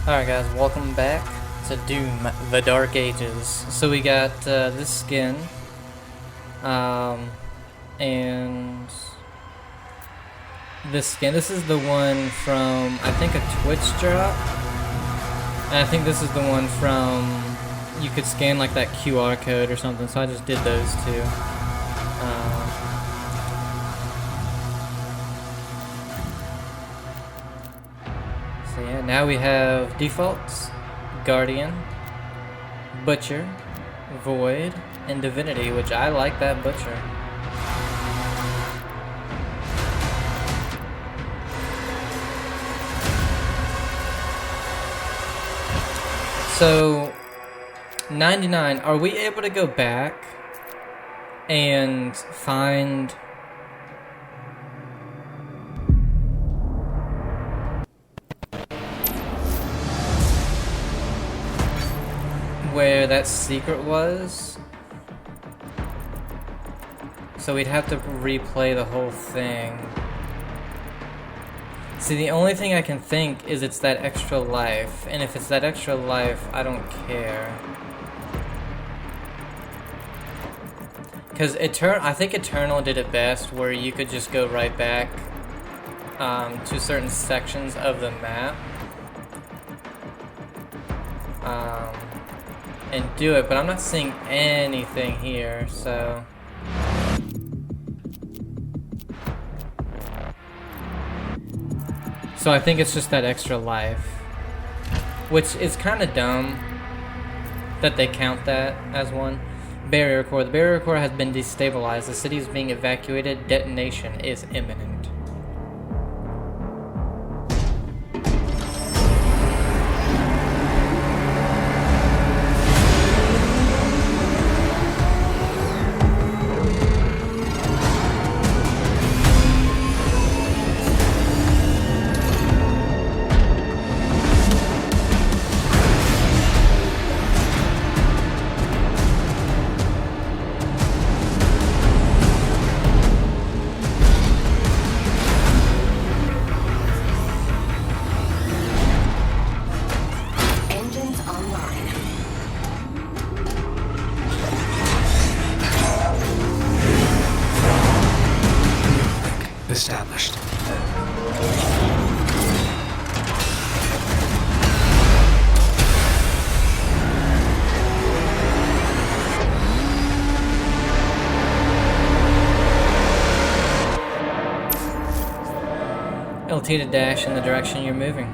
Alright guys, welcome back to Doom, the Dark Ages. So we got this skin, and this skin. This is the one from, I think, a Twitch drop. And I think this is the one from, you could scan like that QR code or something, so I just did those two. So yeah, now we have defaults, Guardian, Butcher, Void, and Divinity, which I like that Butcher. So, 99, are we able to go back and find where that secret was? So we'd have to replay the whole thing. See, the only thing I can think is it's that extra life, and if it's that extra life, I don't care. Because I think Eternal did it best, where you could just go right back to certain sections of the map. And do it, but I'm not seeing anything here, so... So I think it's just that extra life. Which is kind of dumb that they count that as one. Barrier core. The barrier core has been destabilized. The city is being evacuated. Detonation is imminent. Established. LT to dash in the direction you're moving.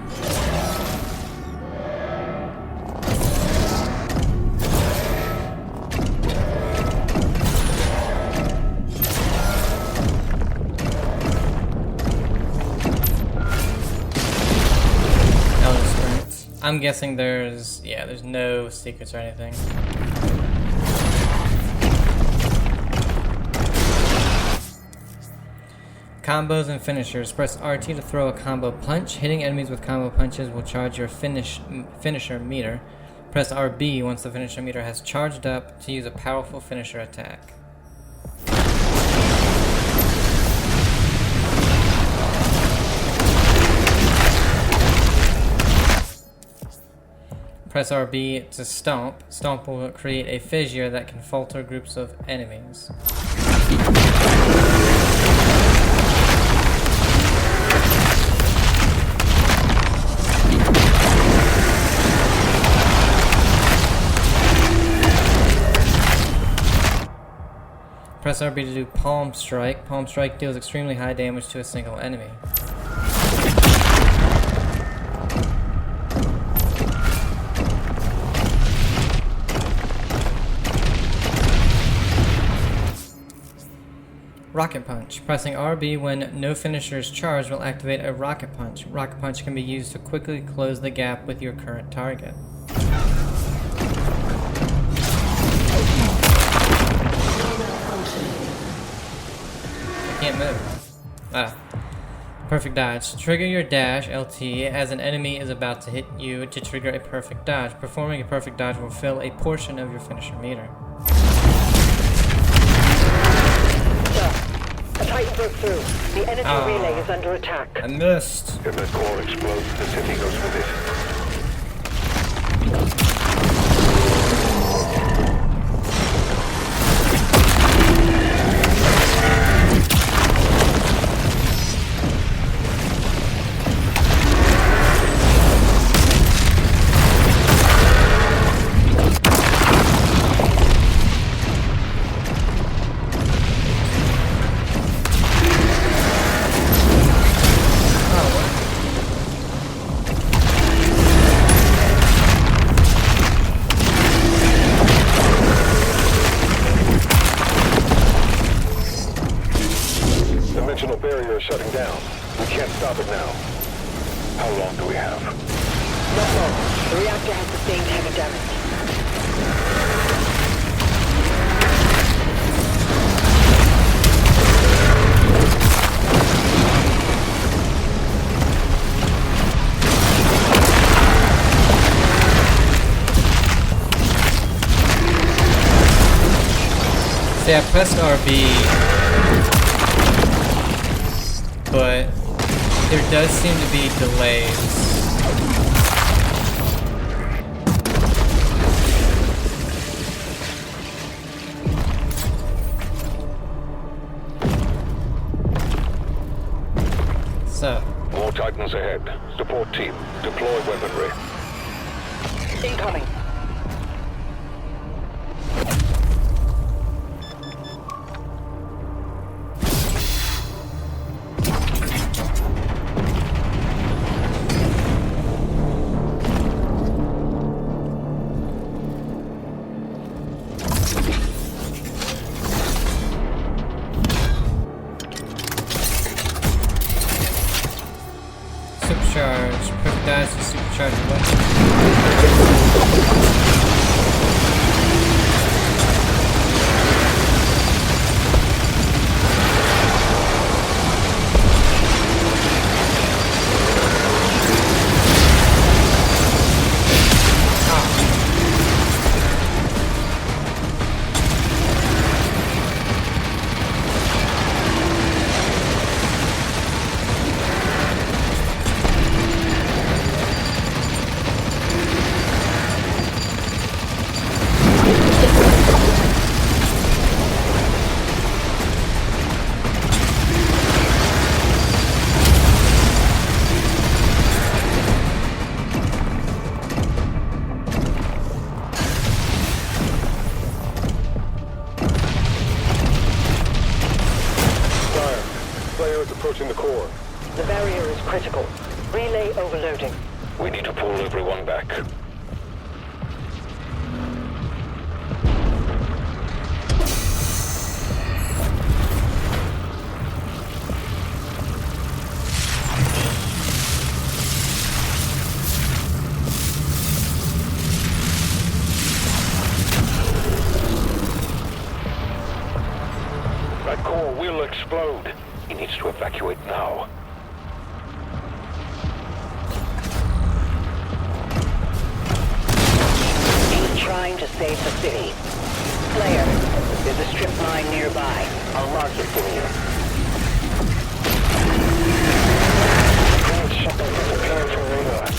I'm guessing there's no secrets or anything. Combos and finishers. Press RT to throw a combo punch. Hitting enemies with combo punches will charge your finisher meter. Press RB once the finisher meter has charged up to use a powerful finisher attack. Press RB to stomp. Stomp will create a fissure that can falter groups of enemies. Press RB to do Palm Strike. Palm Strike deals extremely high damage to a single enemy. Rocket Punch. Pressing RB when no finisher is charged will activate a Rocket Punch. Rocket Punch can be used to quickly close the gap with your current target. I can't move. Perfect dodge. Trigger your dash, LT, as an enemy is about to hit you to trigger a perfect dodge. Performing a perfect dodge will fill a portion of your finisher meter. A Titan broke through. The energy relay is under attack. I missed. If the core explodes, the city goes with it. The reactor has sustained heavy damage. See, I pressed RB, but there does seem to be delays. So, More Titans ahead. Support team, deploy weaponry. Incoming. supercharge. Perfect dies to supercharge the weapon. Player is approaching the core. The barrier is critical. Relay overloading. We need to pull everyone back. That core will explode. He needs to evacuate now. He's trying to save the city. Slayer, there's a strip mine nearby. I'll mark it for you. Grand shuttle disappearing from radar.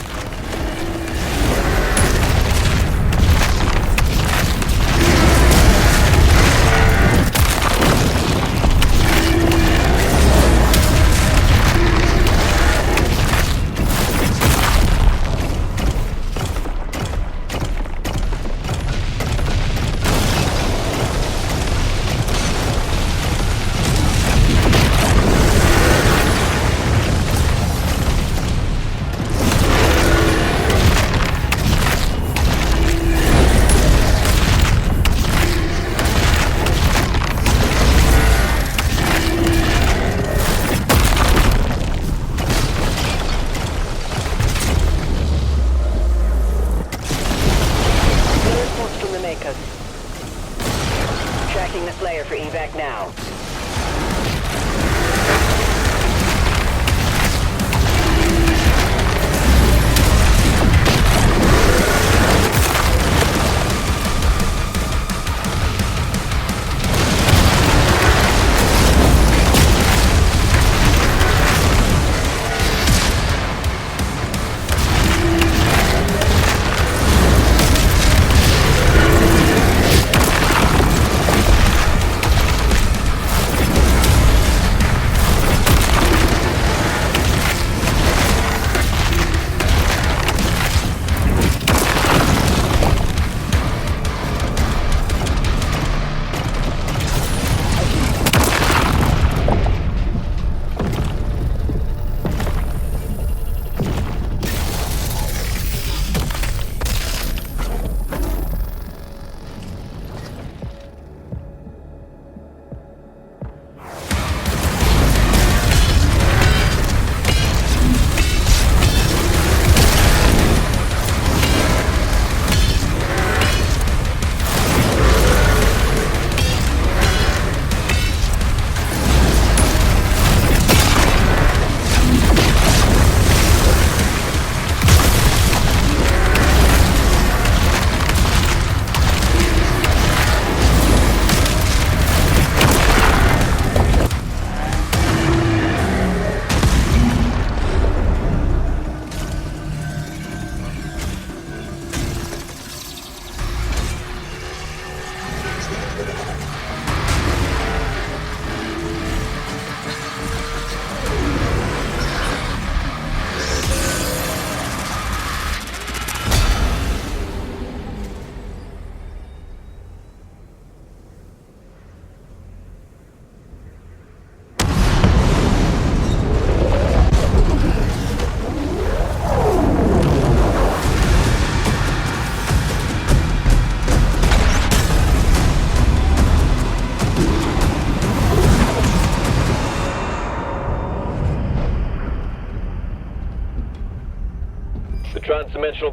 Tracking the Slayer for evac now.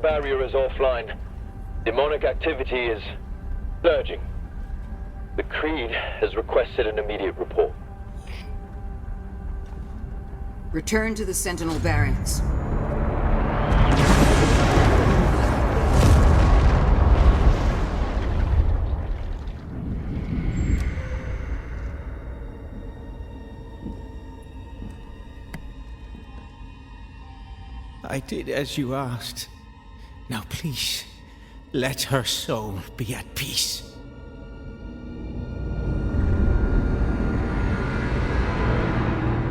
barrier is offline. Demonic activity is surging. The Creed has requested an immediate report. Return to the Sentinel barracks. I did as you asked. Now please, let her soul be at peace.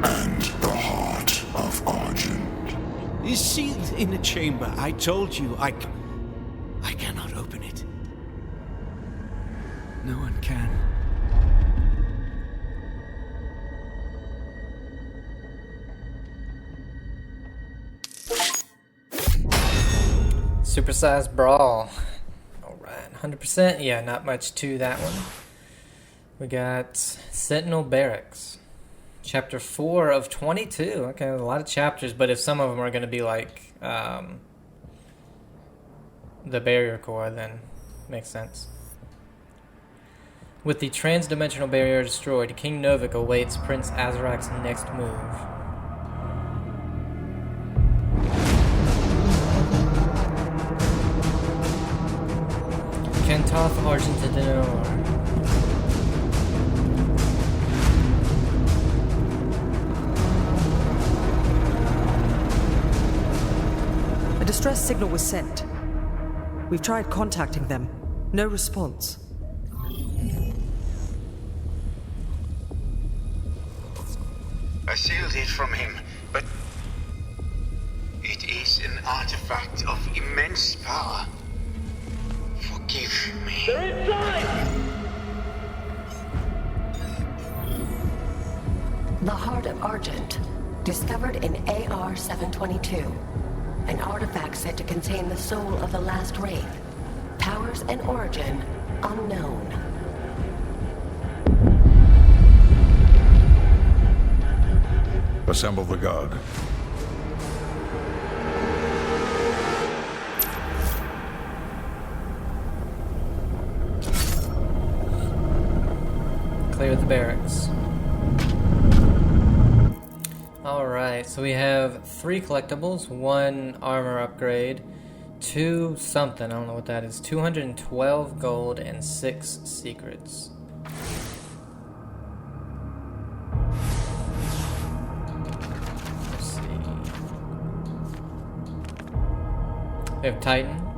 And the heart of Argent Is sealed in a chamber. I told you, I cannot open it. No one can. Supersized brawl. Alright, 100%. Yeah, not much to that one. We got Sentinel Barracks. Chapter 4 of 22. Okay, a lot of chapters, but if some of them are going to be like the barrier core, then makes sense. With the transdimensional barrier destroyed, King Novik awaits Prince Azarak's next move. Kentoth Argentino. A distress signal was sent. We've tried contacting them. No response. I sealed it from him, but it is an artifact of immense power. Forgive me. They're inside! The Heart of Argent, discovered in AR-722. An artifact said to contain the soul of the last wraith. Powers and origin unknown. assemble the guard. Clear the barracks. Alright, so we have 3 collectibles, 1 armor upgrade, 2 something, I don't know what that is, 212 gold, and 6 secrets. Let's see. We have Titan.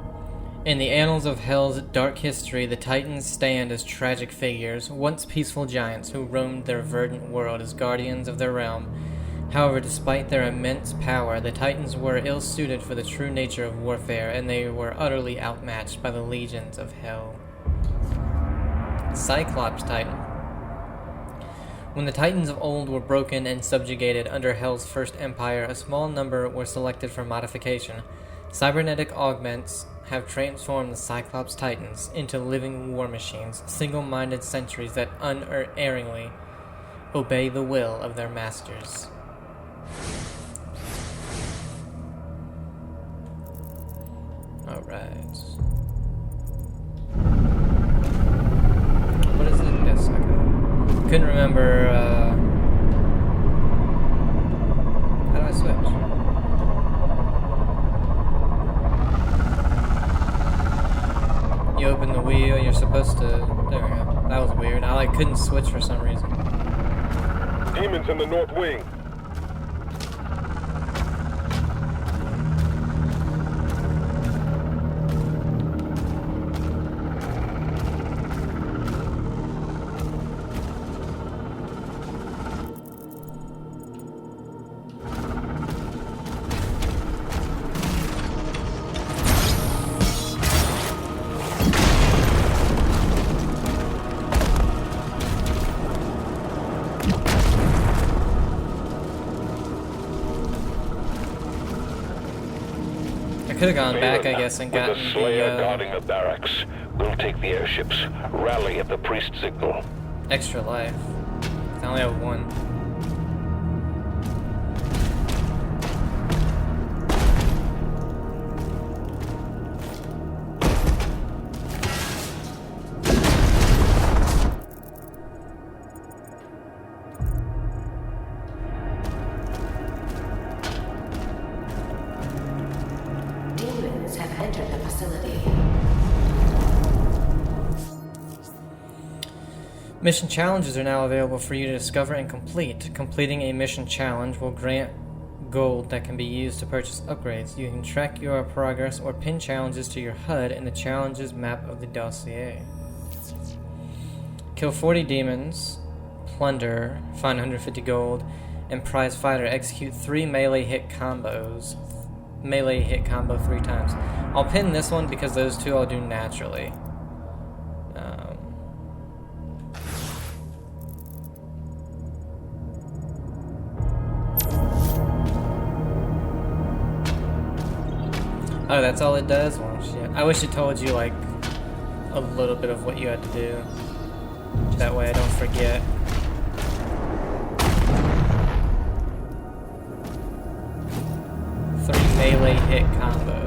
In the annals of Hell's dark history, the Titans stand as tragic figures, once peaceful giants who roamed their verdant world as guardians of their realm. However, despite their immense power, the Titans were ill-suited for the true nature of warfare, and they were utterly outmatched by the legions of Hell. Cyclops Titan. When the Titans of old were broken and subjugated under Hell's first empire, a small number were selected for modification. Cybernetic augments have transformed the Cyclops Titans into living war machines, single-minded sentries that unerringly obey the will of their masters. Alright. What is it? Yes, okay. Couldn't remember, how do I switch? You open the wheel, you're supposed to... There we go. That was weird. I couldn't switch for some reason. Demons in the north wing. I could have gone back, I guess, and With gotten the Slayer the guarding the barracks, we'll take the airships. Rally at the priest signal. extra life. I only have 1. facility. Mission challenges are now available for you to discover and complete. Completing a mission challenge will grant gold that can be used to purchase upgrades. You can track your progress or pin challenges to your HUD in the challenges map of the dossier. Kill 40 demons, plunder, find 150 gold, and prize fighter. Execute 3 melee hit combos. Melee hit combo 3 times. I'll pin this one because those two I'll do naturally. Oh, that's all it does? Well, shit. I wish it told you, like, a little bit of what you had to do. That way I don't forget. Three melee hit combos.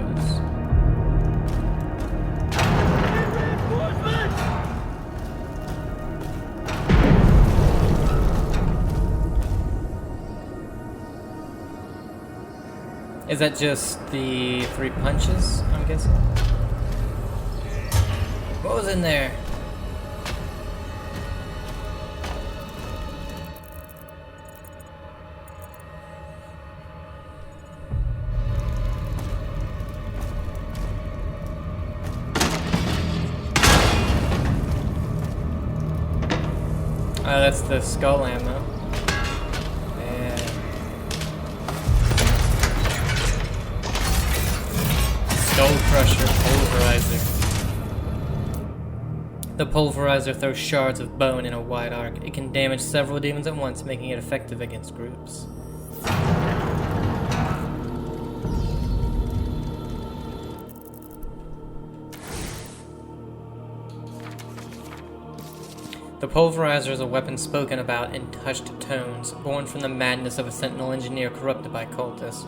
Is that just the 3 punches, I'm guessing? What was in there? Oh, that's the skull ammo. Skull Crusher Pulverizer. The Pulverizer throws shards of bone in a wide arc. It can damage several demons at once, making it effective against groups. The Pulverizer is a weapon spoken about in hushed tones, born from the madness of a Sentinel engineer corrupted by cultists.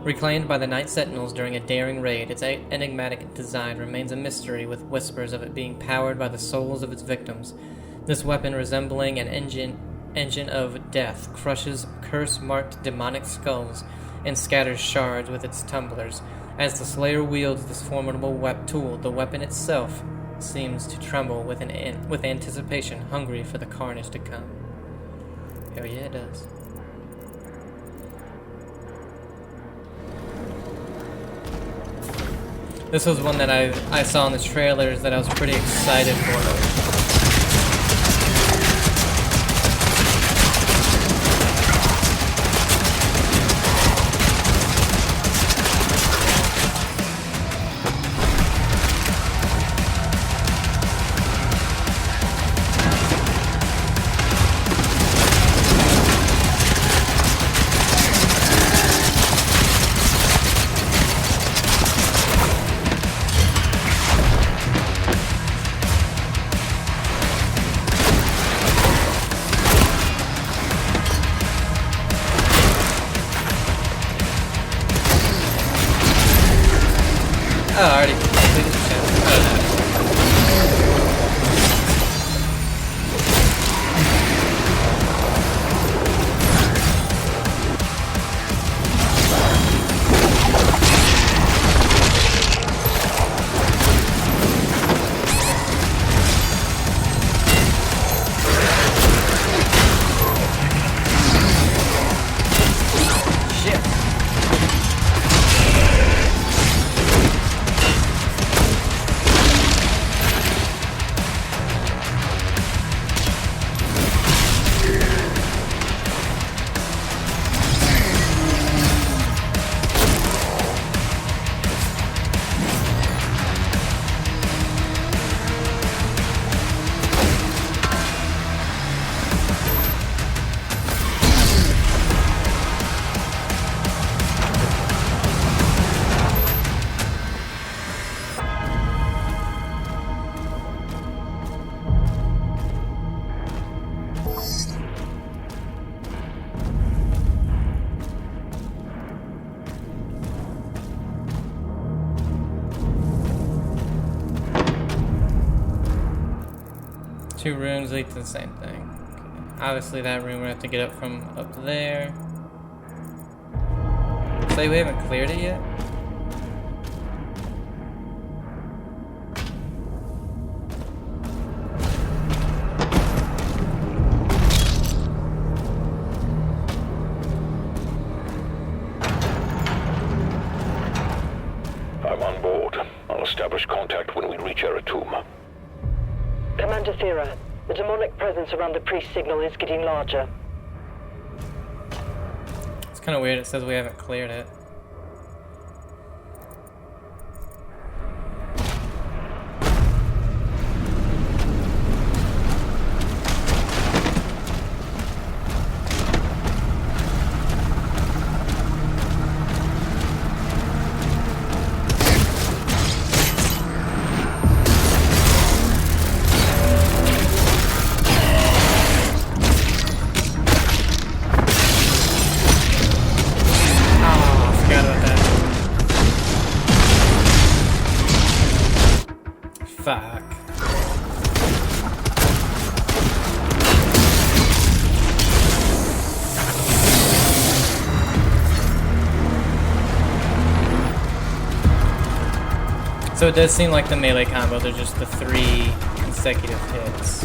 Reclaimed by the Night Sentinels during a daring raid, its enigmatic design remains a mystery, with whispers of it being powered by the souls of its victims. This weapon, resembling an engine of death, crushes curse-marked demonic skulls and scatters shards with its tumblers. As the Slayer wields this formidable tool, the weapon itself seems to tremble with anticipation, hungry for the carnage to come. Hell yeah, it does. This was one that I saw in the trailers that I was pretty excited for. Oh, I already completed the challenge. Oh, no. Two rooms lead to the same thing. Okay. Obviously that room we have to get up from up there. Say we haven't cleared it yet? report. I'll establish contact when we reach Eratum. Commander Serrat, the demonic presence around the priest signal is getting larger. It's kind of weird. It says we haven't cleared it. Fuck. So it does seem like the melee combos are just the 3 consecutive hits.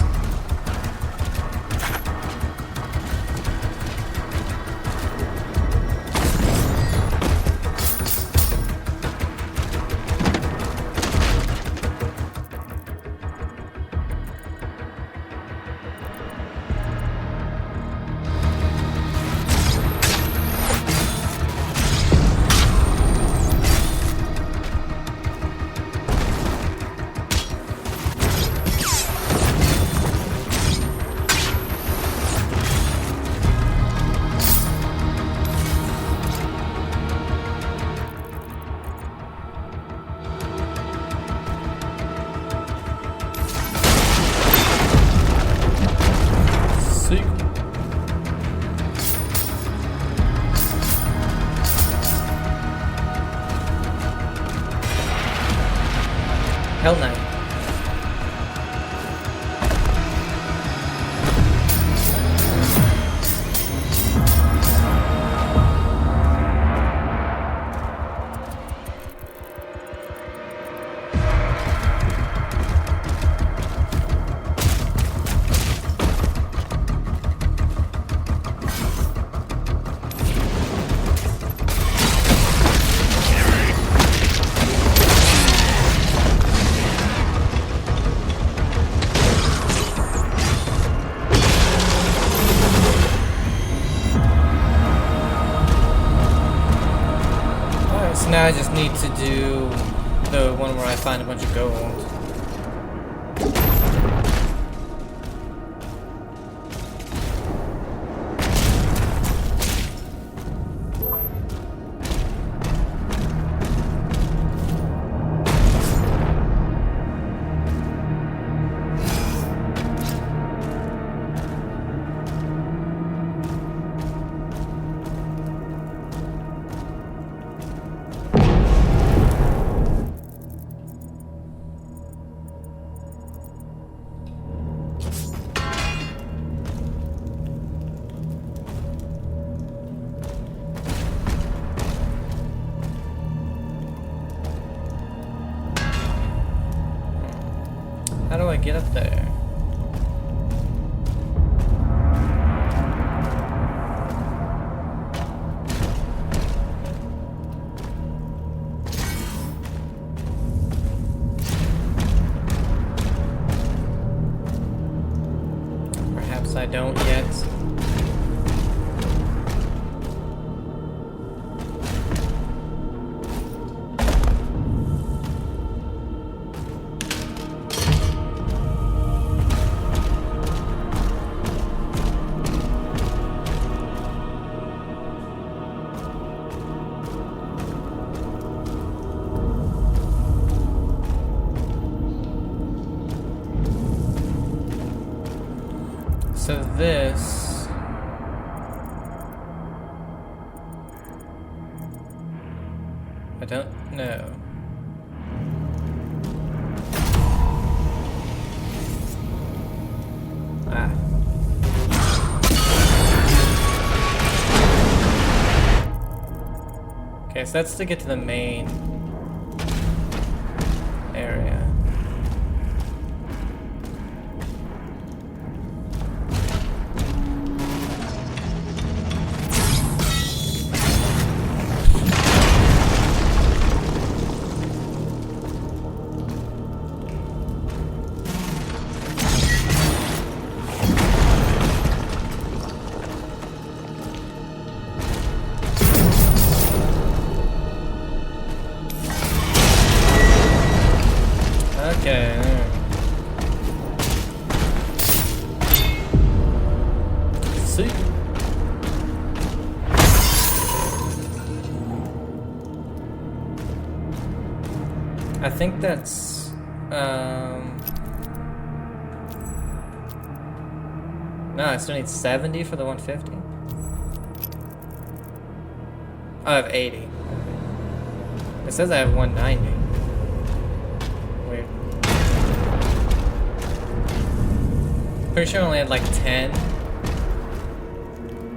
Hell no. Now I just need to do the one where I find a bunch of gold. How do I get up there? Perhaps I don't yet. So this... I don't know. Ah. Okay, so that's to get to the main area. Okay. See. I think that's no, I still need 70 for the 150. I have 80. It says I have 190. Weird. Pretty sure I only had like 10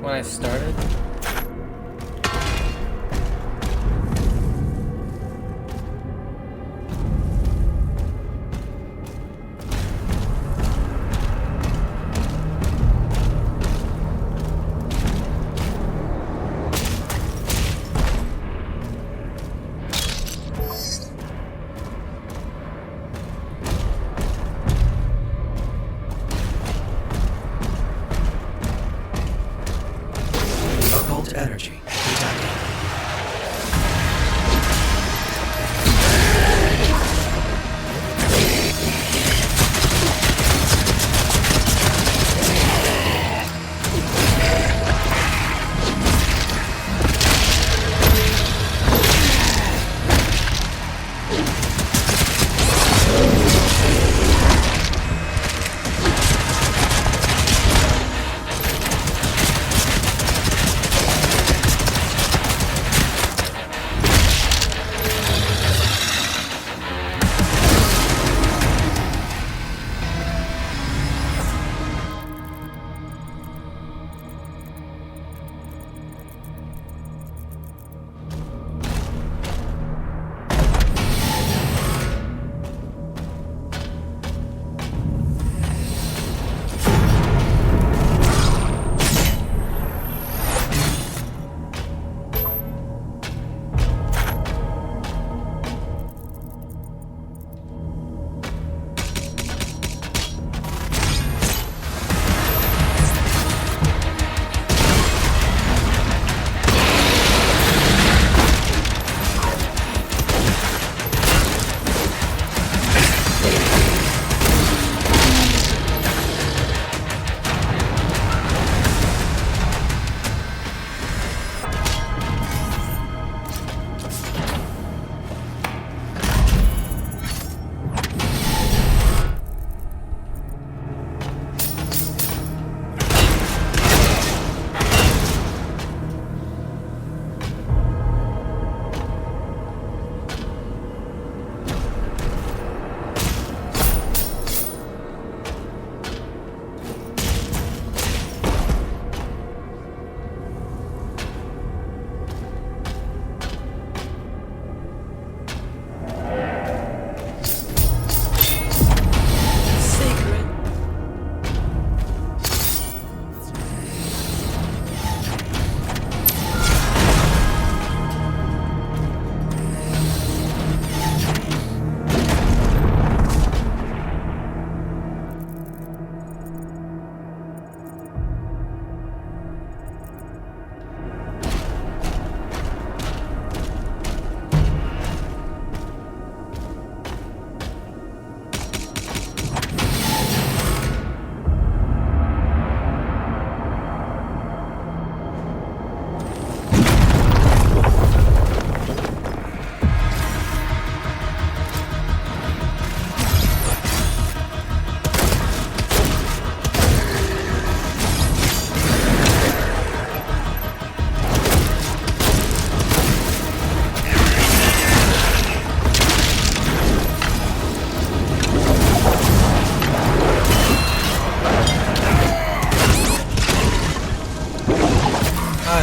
when I started. Energy.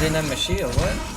didn't have my shield, what?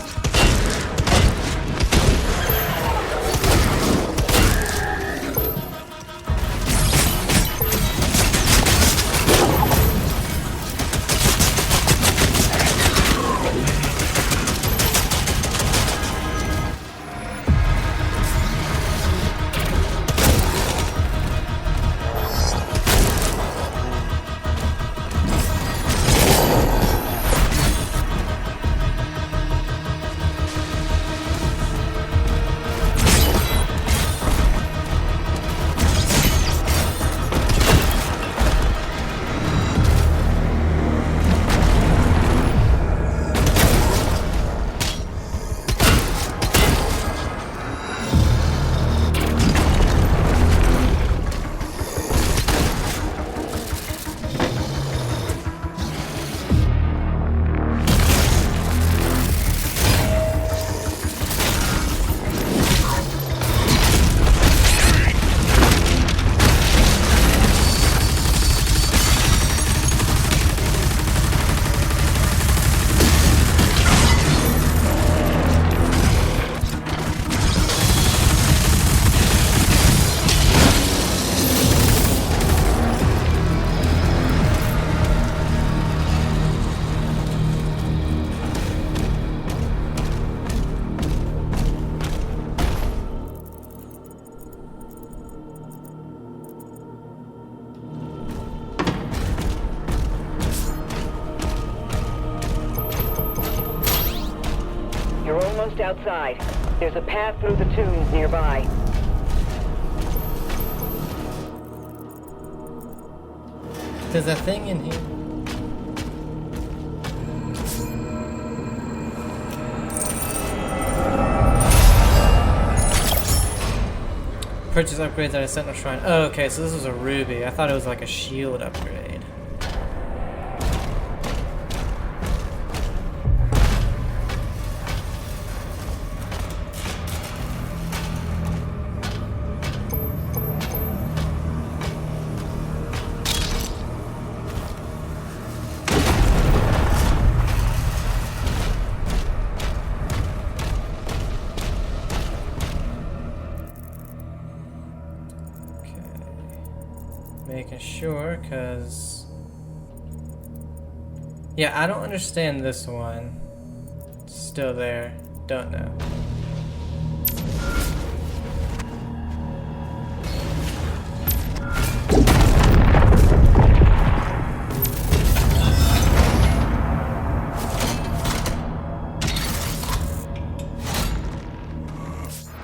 just outside. There's a path through the tombs nearby. There's a thing in here. Purchase upgrades at a Sentinel Shrine. Oh, okay, so this was a ruby. I thought it was like a shield upgrade. Making sure, because... Yeah, I don't understand this one. Still there. Don't know.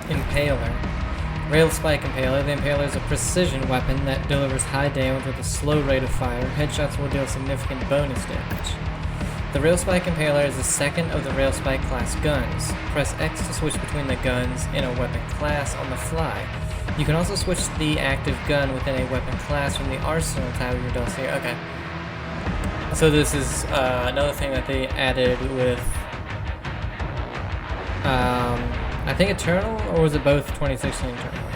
Impaler. Rail Spike Impaler. The Impaler is a precision weapon that delivers high damage with a slow rate of fire. Headshots will deal significant bonus damage. The Rail Spike Impaler is the second of the Rail Spike class guns. Press X to switch between the guns in a weapon class on the fly. You can also switch the active gun within a weapon class from the Arsenal tab of your dossier. Okay. So this is another thing that they added with... I think Eternal, or was it both 2016 Eternal?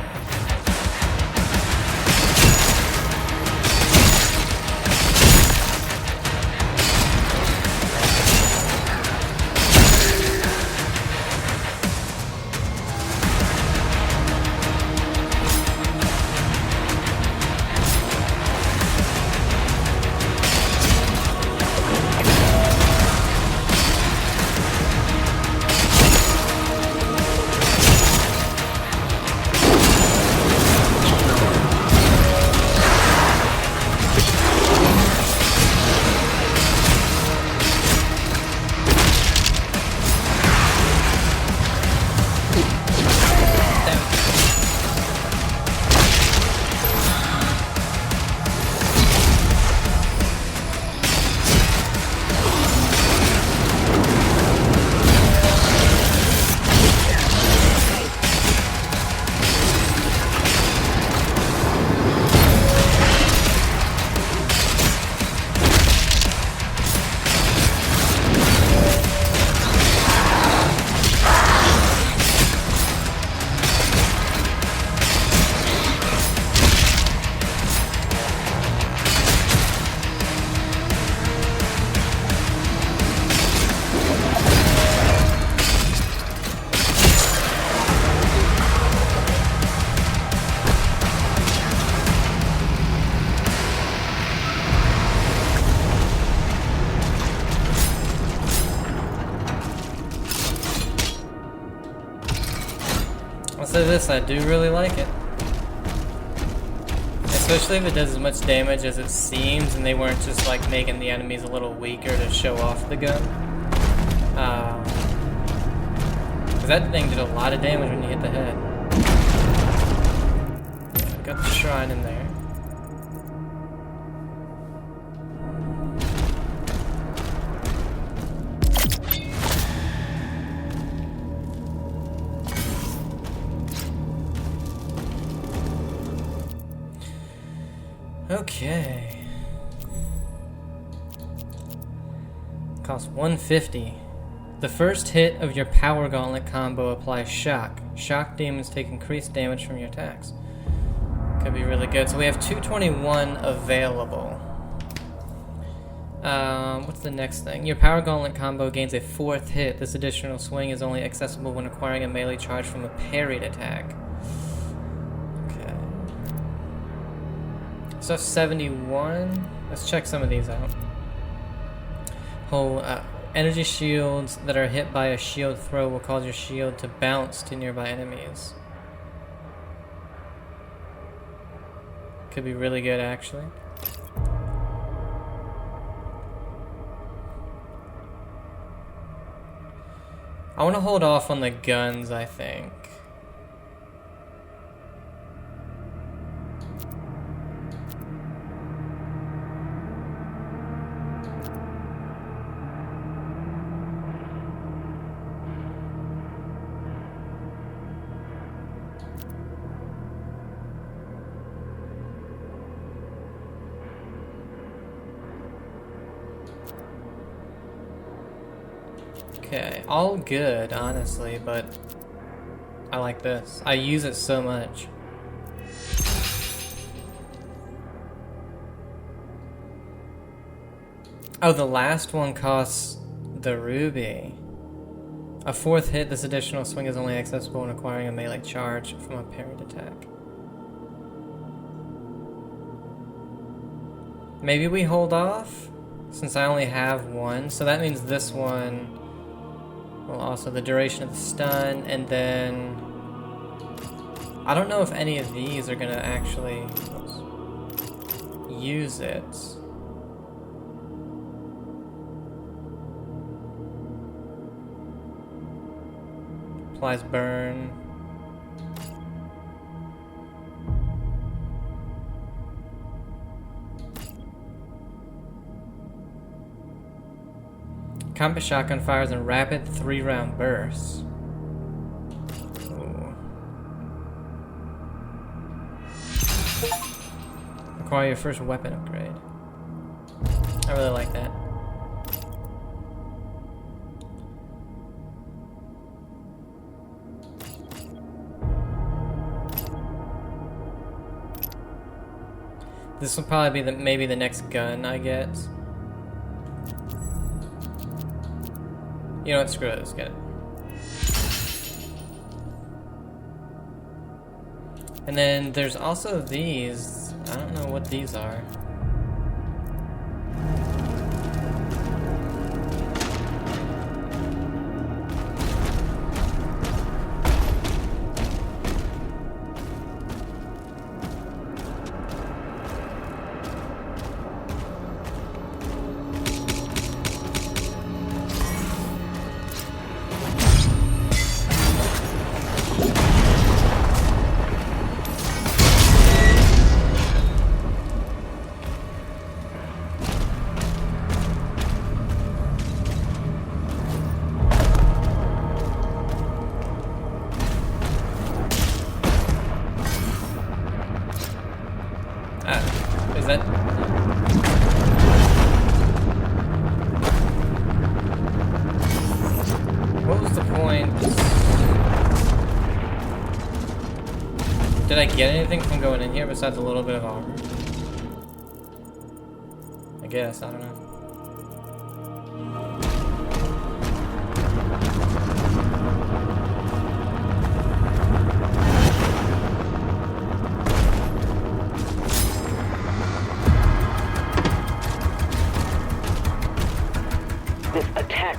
I'll say this, I do really like it. Especially if it does as much damage as it seems and they weren't just like making the enemies a little weaker to show off the gun. Because that thing did a lot of damage when you hit the head. Got the shrine in there. Okay. Costs 150. The first hit of your Power Gauntlet combo applies shock. Shock demons take increased damage from your attacks. Could be really good. So we have 221 available. What's the next thing? Your Power Gauntlet combo gains a fourth hit. This additional swing is only accessible when acquiring a melee charge from a parried attack. Okay. So 71. Let's check some of these out. Whole energy shields that are hit by a shield throw will cause your shield to bounce to nearby enemies. Could be really good, actually. I want to hold off on the guns, I think. Okay, all good, honestly, but I like this. I use it so much. Oh, the last one costs the ruby. A fourth hit, this additional swing is only accessible when acquiring a melee charge from a parried attack. Maybe we hold off, since I only have one, so that means this one... Well, also the duration of the stun, and then... I don't know if any of these are gonna actually use it. Applies burn. Combat shotgun fires in rapid 3-round bursts. Ooh. Acquire your first weapon upgrade. I really like that. This will probably be maybe the next gun I get. You know what? Screw it. Let's get it. And then there's also these. I don't know what these are. Is that... What was the point? Did I get anything from going in here besides a little bit of armor? I guess, I don't know.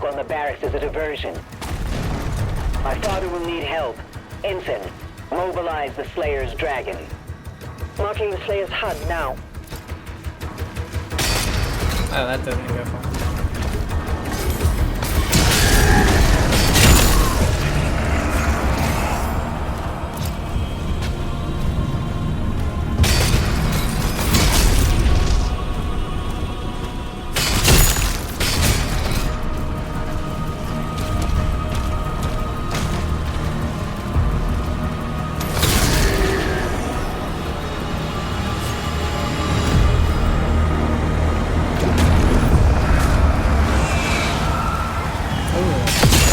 On the barracks is a diversion. My father will need help. Ensign, mobilize the Slayer's dragon. Marking the Slayer's HUD now. Oh, that doesn't go far. Ooh.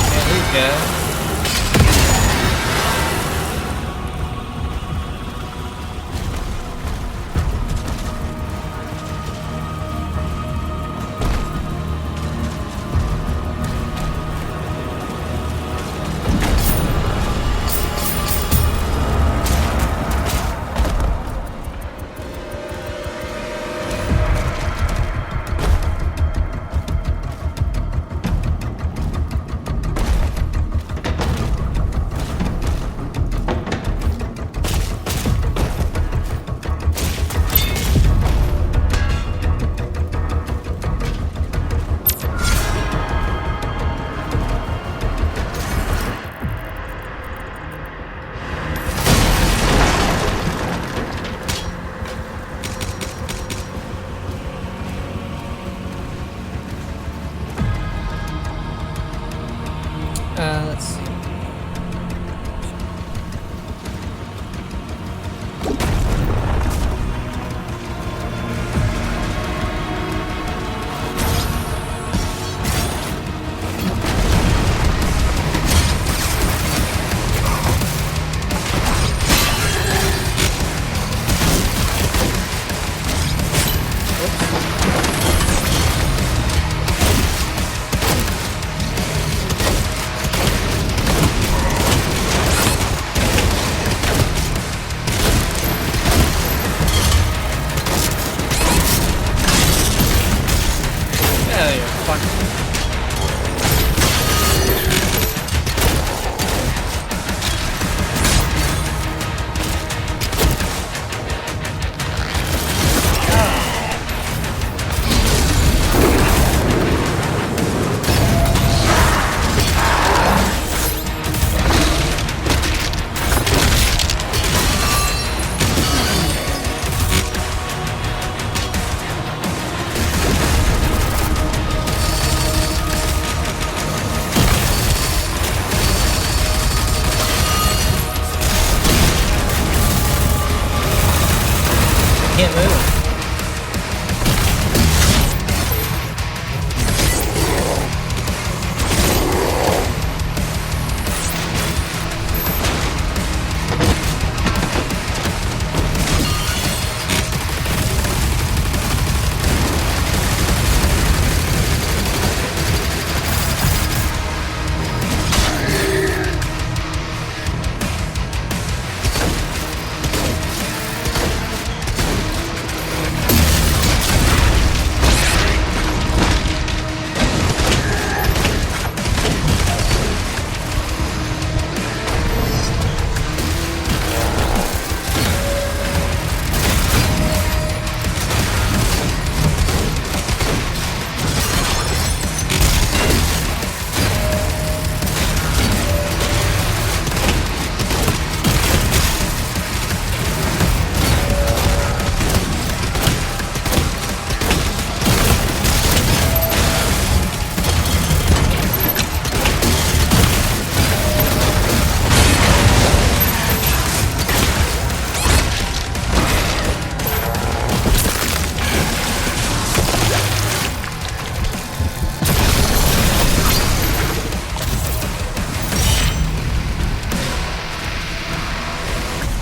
Can't move.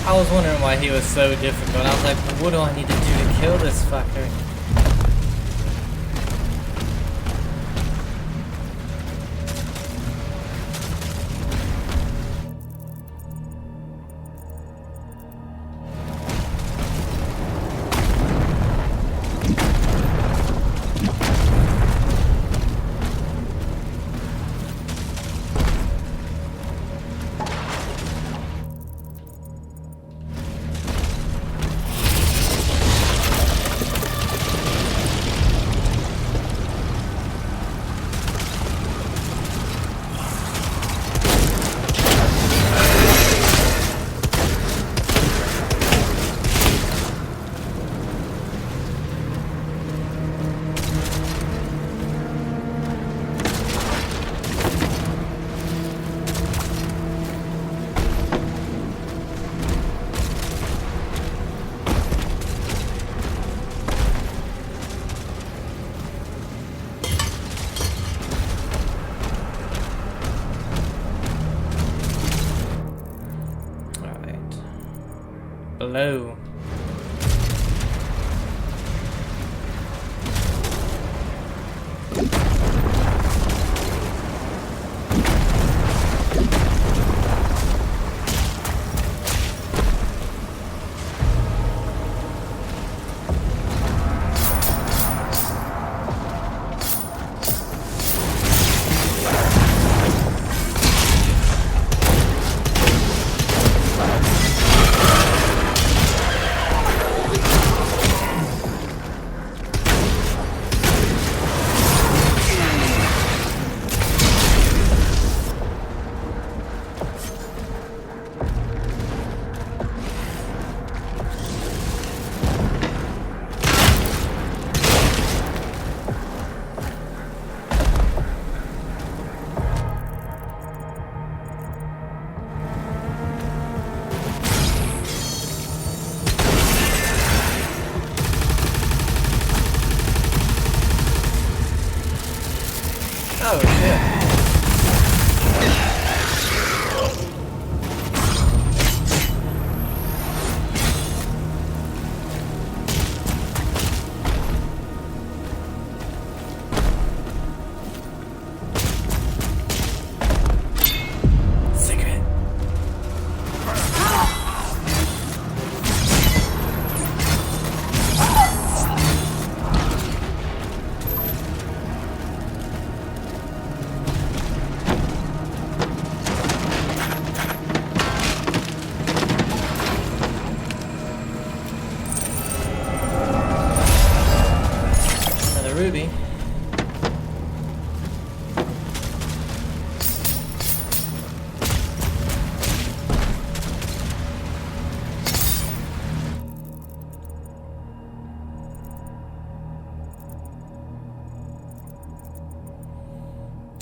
I was wondering why he was so difficult. I was like, what do I need to do to kill this fucker? Below. Oh shit. Ruby.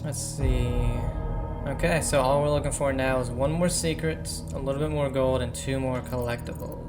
Let's see. Okay, so all we're looking for now is one more secret, a little bit more gold, and 2 more collectibles.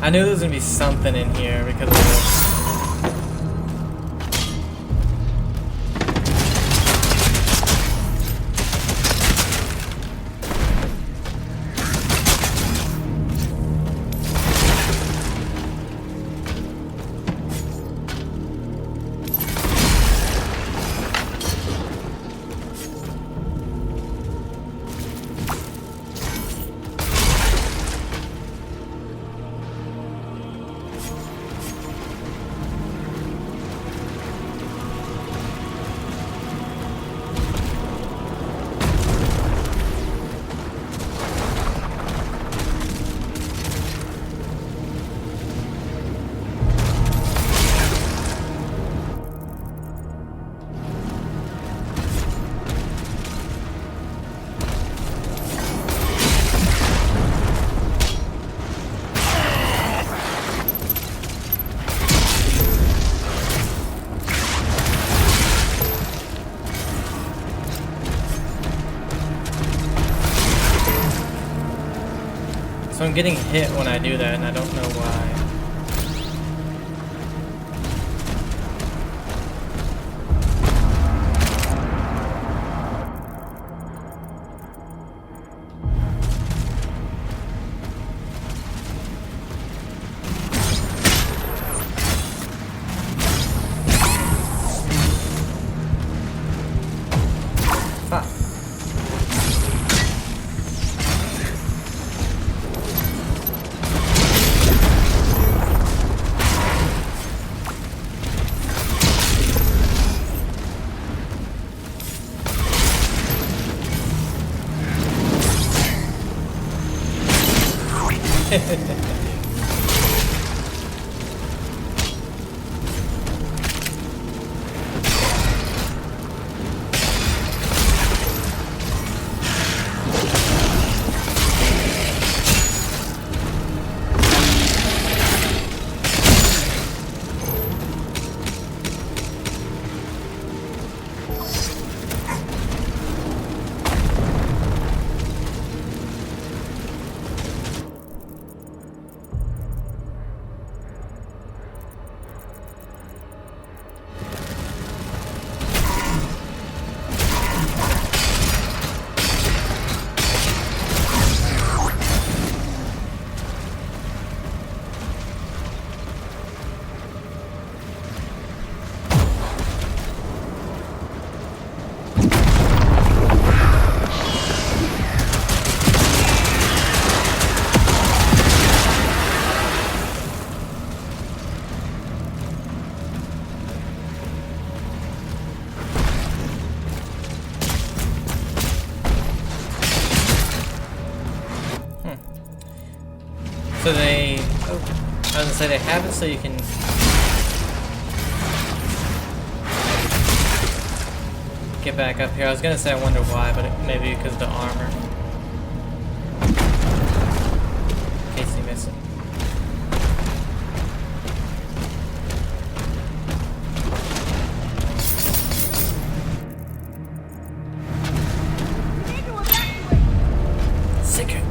I knew there was gonna be something in here because of this. So I'm getting hit when I do that, and I don't know why. Fuck. So they, I was gonna say they have it so you can get back up here. I was gonna say I wonder why, but maybe because of the armor. In case you miss it. Secret.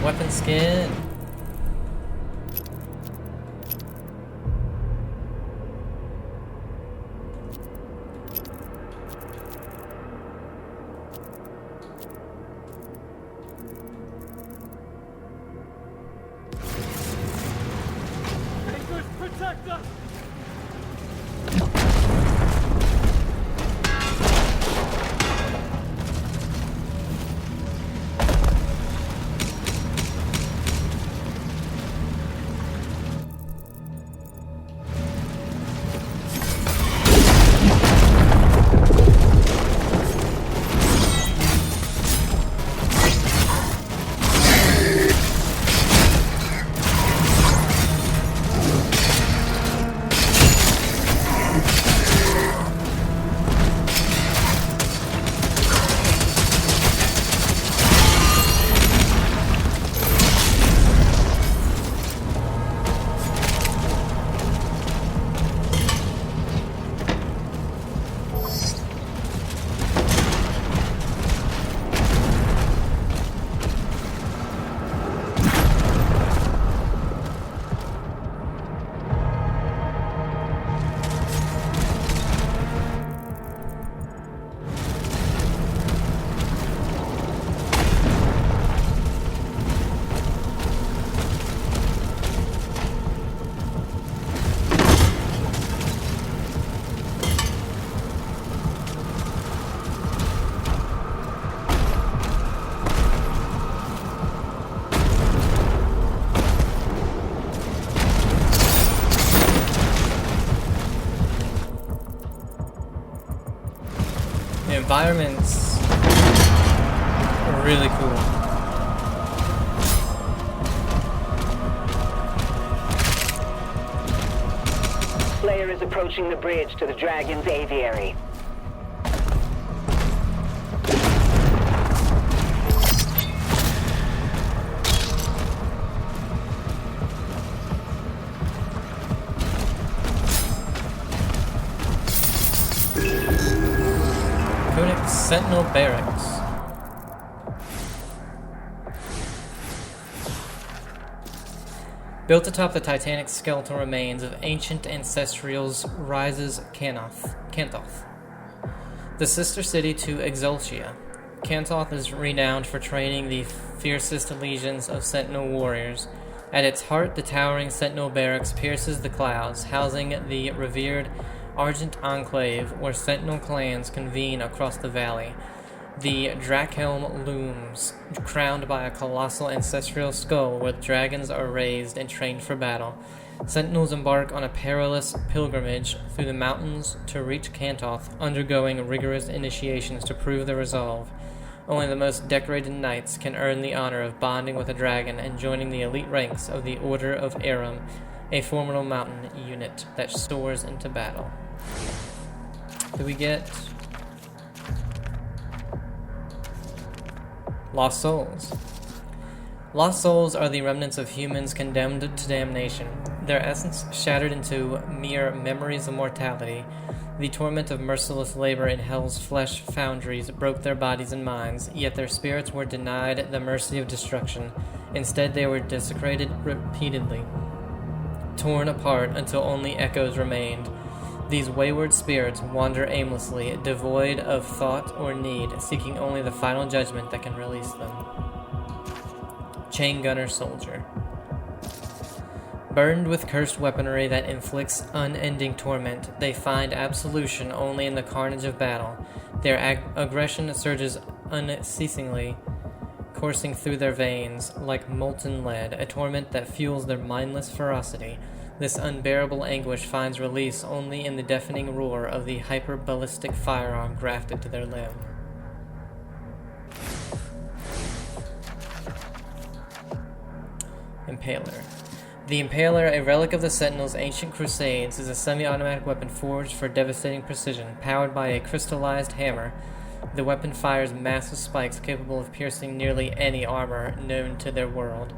Weapon skin. Protect us! environments are really cool. Slayer is approaching the bridge to the Dragon's aviary. Sentinel Barracks. Built atop the titanic skeletal remains of ancient ancestrals rises Kanthoth, the sister city to Exultia. Kanthoth is renowned for training the fiercest legions of Sentinel warriors. At its heart, the towering Sentinel Barracks pierces the clouds, housing the revered Argent Enclave, where Sentinel clans convene across the valley. The Drakhelm looms, crowned by a colossal ancestral skull where dragons are raised and trained for battle. Sentinels embark on a perilous pilgrimage through the mountains to reach Kanthoth, undergoing rigorous initiations to prove their resolve. Only the most decorated knights can earn the honor of bonding with a dragon and joining the elite ranks of the Order of Aram, a formidable mountain unit that soars into battle. Do we get Lost Souls? Lost souls are the remnants of humans condemned to damnation, their essence shattered into mere memories of mortality. The torment of merciless labor in hell's flesh foundries broke their bodies and minds, yet their spirits were denied the mercy of destruction. Instead, they were desecrated repeatedly, torn apart until only echoes remained. These wayward spirits wander aimlessly, devoid of thought or need, seeking only the final judgment that can release them. Chain Gunner Soldier. Burdened with cursed weaponry that inflicts unending torment, they find absolution only in the carnage of battle. Their aggression surges unceasingly, coursing through their veins like molten lead, a torment that fuels their mindless ferocity. This unbearable anguish finds release only in the deafening roar of the hyper-ballistic firearm grafted to their limb. Impaler. The Impaler, a relic of the Sentinel's ancient crusades, is a semi-automatic weapon forged for devastating precision. Powered by a crystallized hammer, the weapon fires massive spikes capable of piercing nearly any armor known to their world.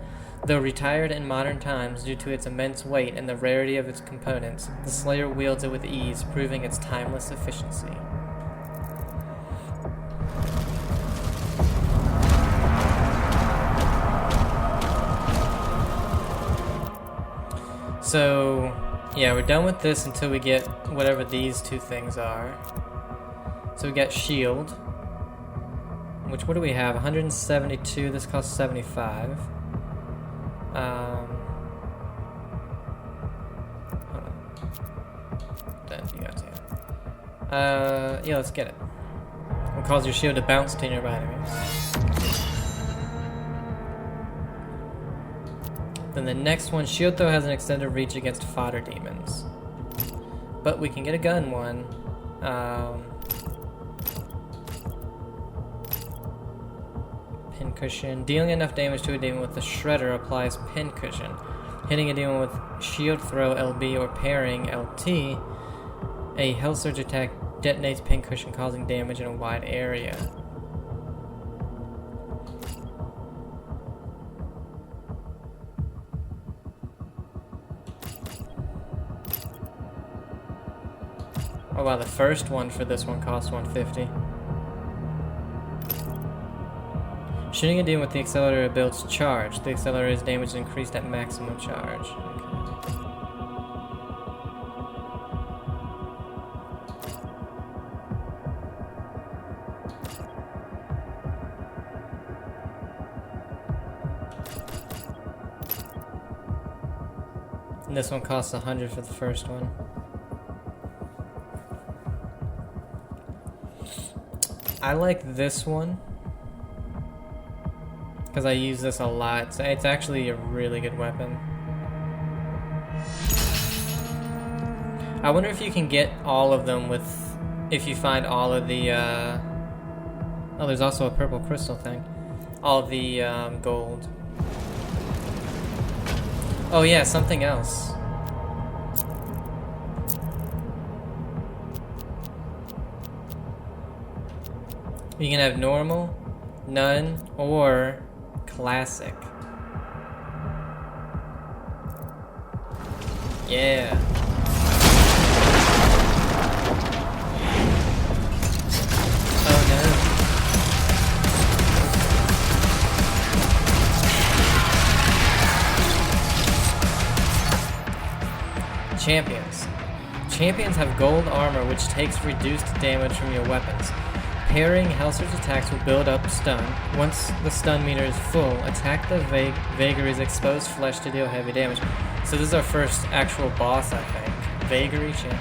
Though retired in modern times due to its immense weight and the rarity of its components, the Slayer wields it with ease, proving its timeless efficiency. So, yeah, we're done with this until we get whatever these two things are. So we got Shield, which, what do we have? 172, this costs 75. Hold on. Then you got to. Yeah, let's get it. Will cause your shield to bounce to nearby enemies. Then the next one, Shield Throw, has an extended reach against fodder demons. But we can get a gun one. Pincushion. Dealing enough damage to a demon with the Shredder applies Pincushion. Hitting a demon with Shield Throw LB or parrying LT, a Hell Surge attack detonates Pincushion, causing damage in a wide area. Oh wow, the first one for this one costs 150. Shooting a demon with the accelerator builds charge. The accelerator's damage is increased at maximum charge. And this one costs 100 for the first one. I like this one because I use this a lot. It's actually a really good weapon. I wonder if you can get all of them with, if you find all of the Oh, there's also a purple crystal thing. All the gold. Oh yeah, something else. You can have normal, none, or classic. Yeah. Oh no. Champions. Champions have gold armor which takes reduced damage from your weapons. Parrying Hellsurge attacks will build up stun. Once the stun meter is full, attack the Vagary's exposed flesh to deal heavy damage. So this is our first actual boss, I think. Vagary Champion.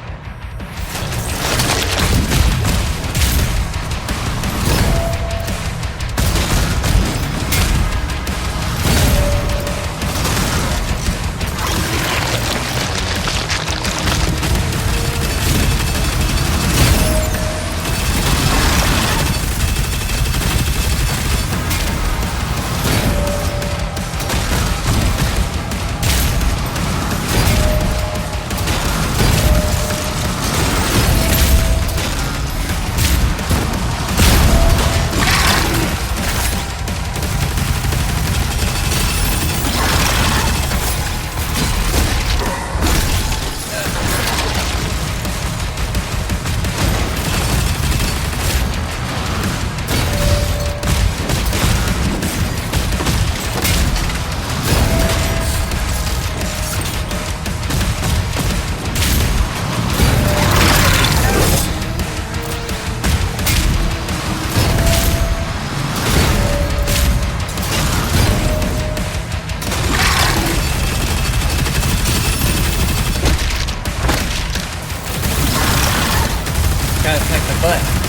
Gotta attack the butt.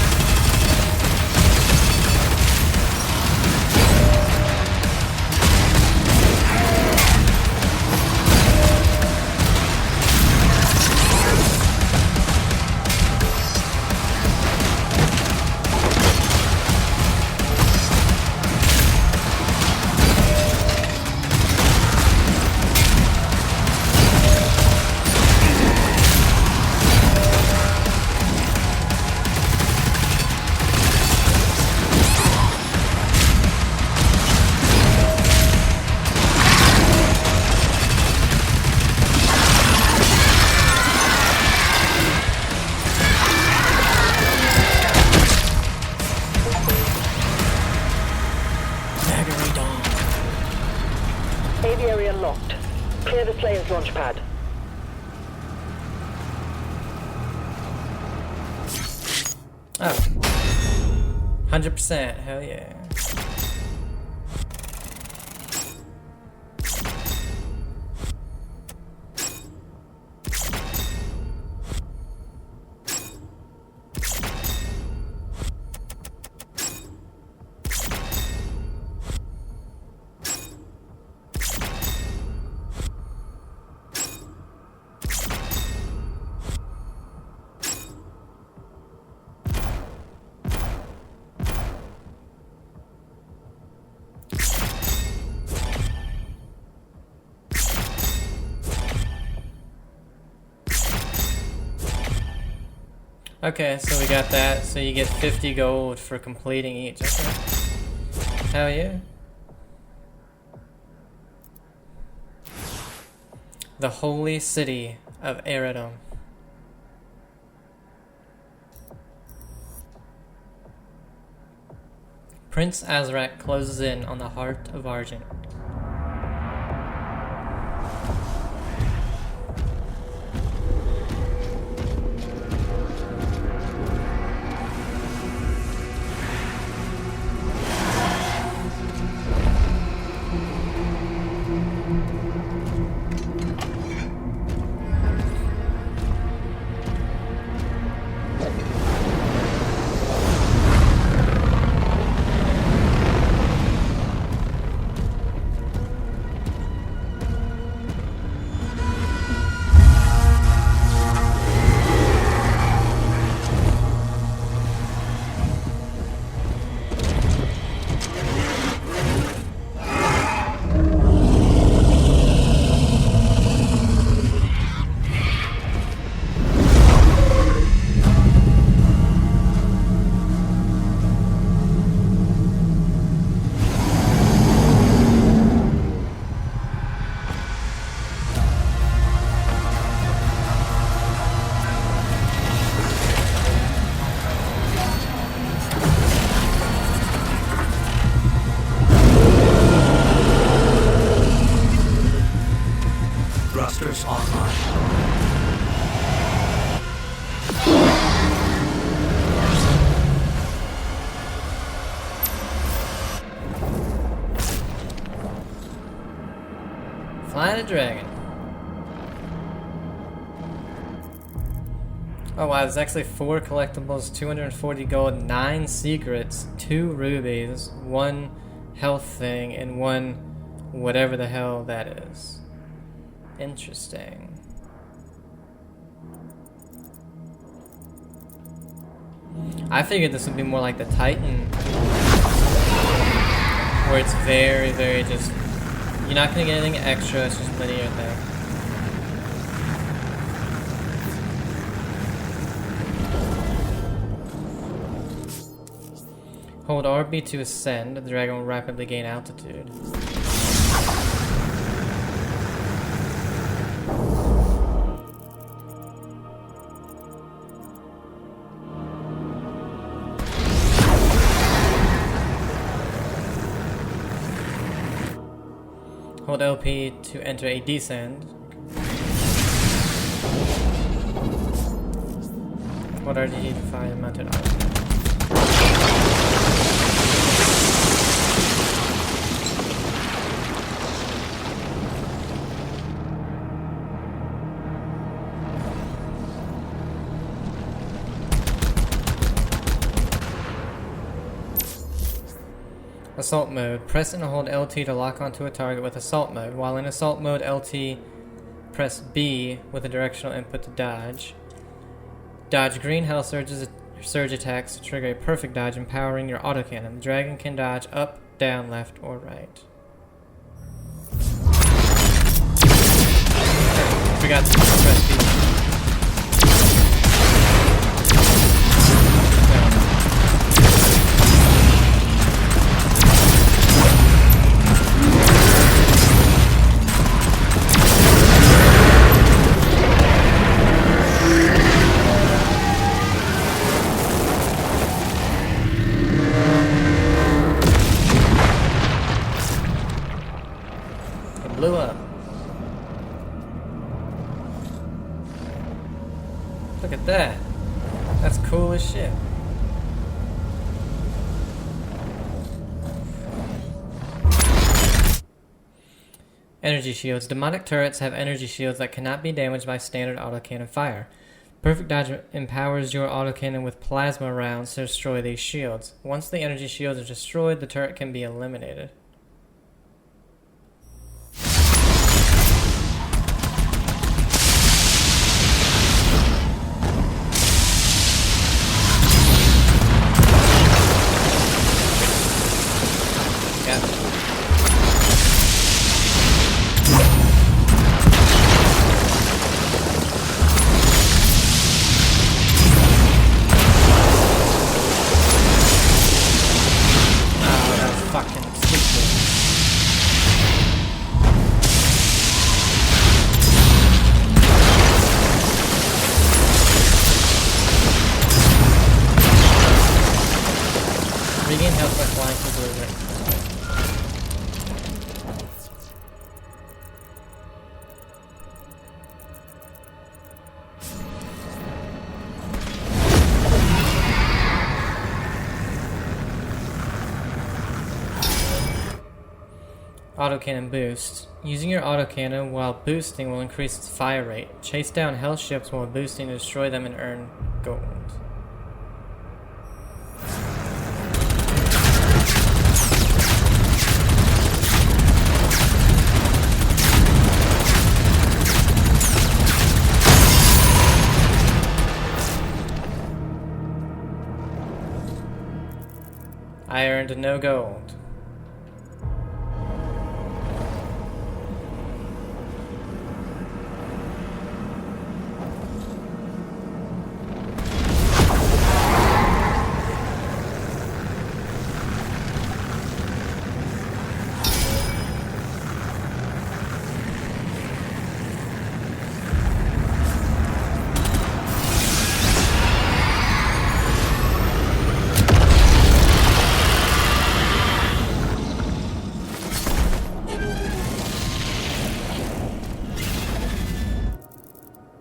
Aviary unlocked. Clear the Slayer's launch pad. Oh. 100%, hell yeah. Okay, so we got that. So you get 50 gold for completing each. Okay. Hell yeah. The holy city of Eredom. Prince Azrak closes in on the heart of Argent. Flying a dragon. Oh wow, there's actually 4 collectibles, 240 gold, 9 secrets, 2 rubies, 1 health thing, and 1 whatever the hell that is. Interesting. I figured this would be more like the Titan, where it's very, very just, you're not gonna get anything extra, it's just linear there. Hold RB to ascend, the dragon will rapidly gain altitude. Hold LP to enter a descend. Hold RD to find mounted object. Assault mode. Press and hold LT to lock onto a target with assault mode. While in assault mode, LT press B with a directional input to dodge. Dodge green health surge attacks to trigger a perfect dodge, empowering your autocannon. The dragon can dodge up, down, left, or right. Forgot to press B. Blew up. Look at that. That's cool as shit. Energy shields. Demonic turrets have energy shields that cannot be damaged by standard autocannon fire. Perfect dodge empowers your autocannon with plasma rounds to destroy these shields. Once the energy shields are destroyed, the turret can be eliminated. Regain health by flying to blue ring. Autocannon boost. Using your autocannon while boosting will increase its fire rate. Chase down health ships while boosting to destroy them and earn gold. I earned no gold.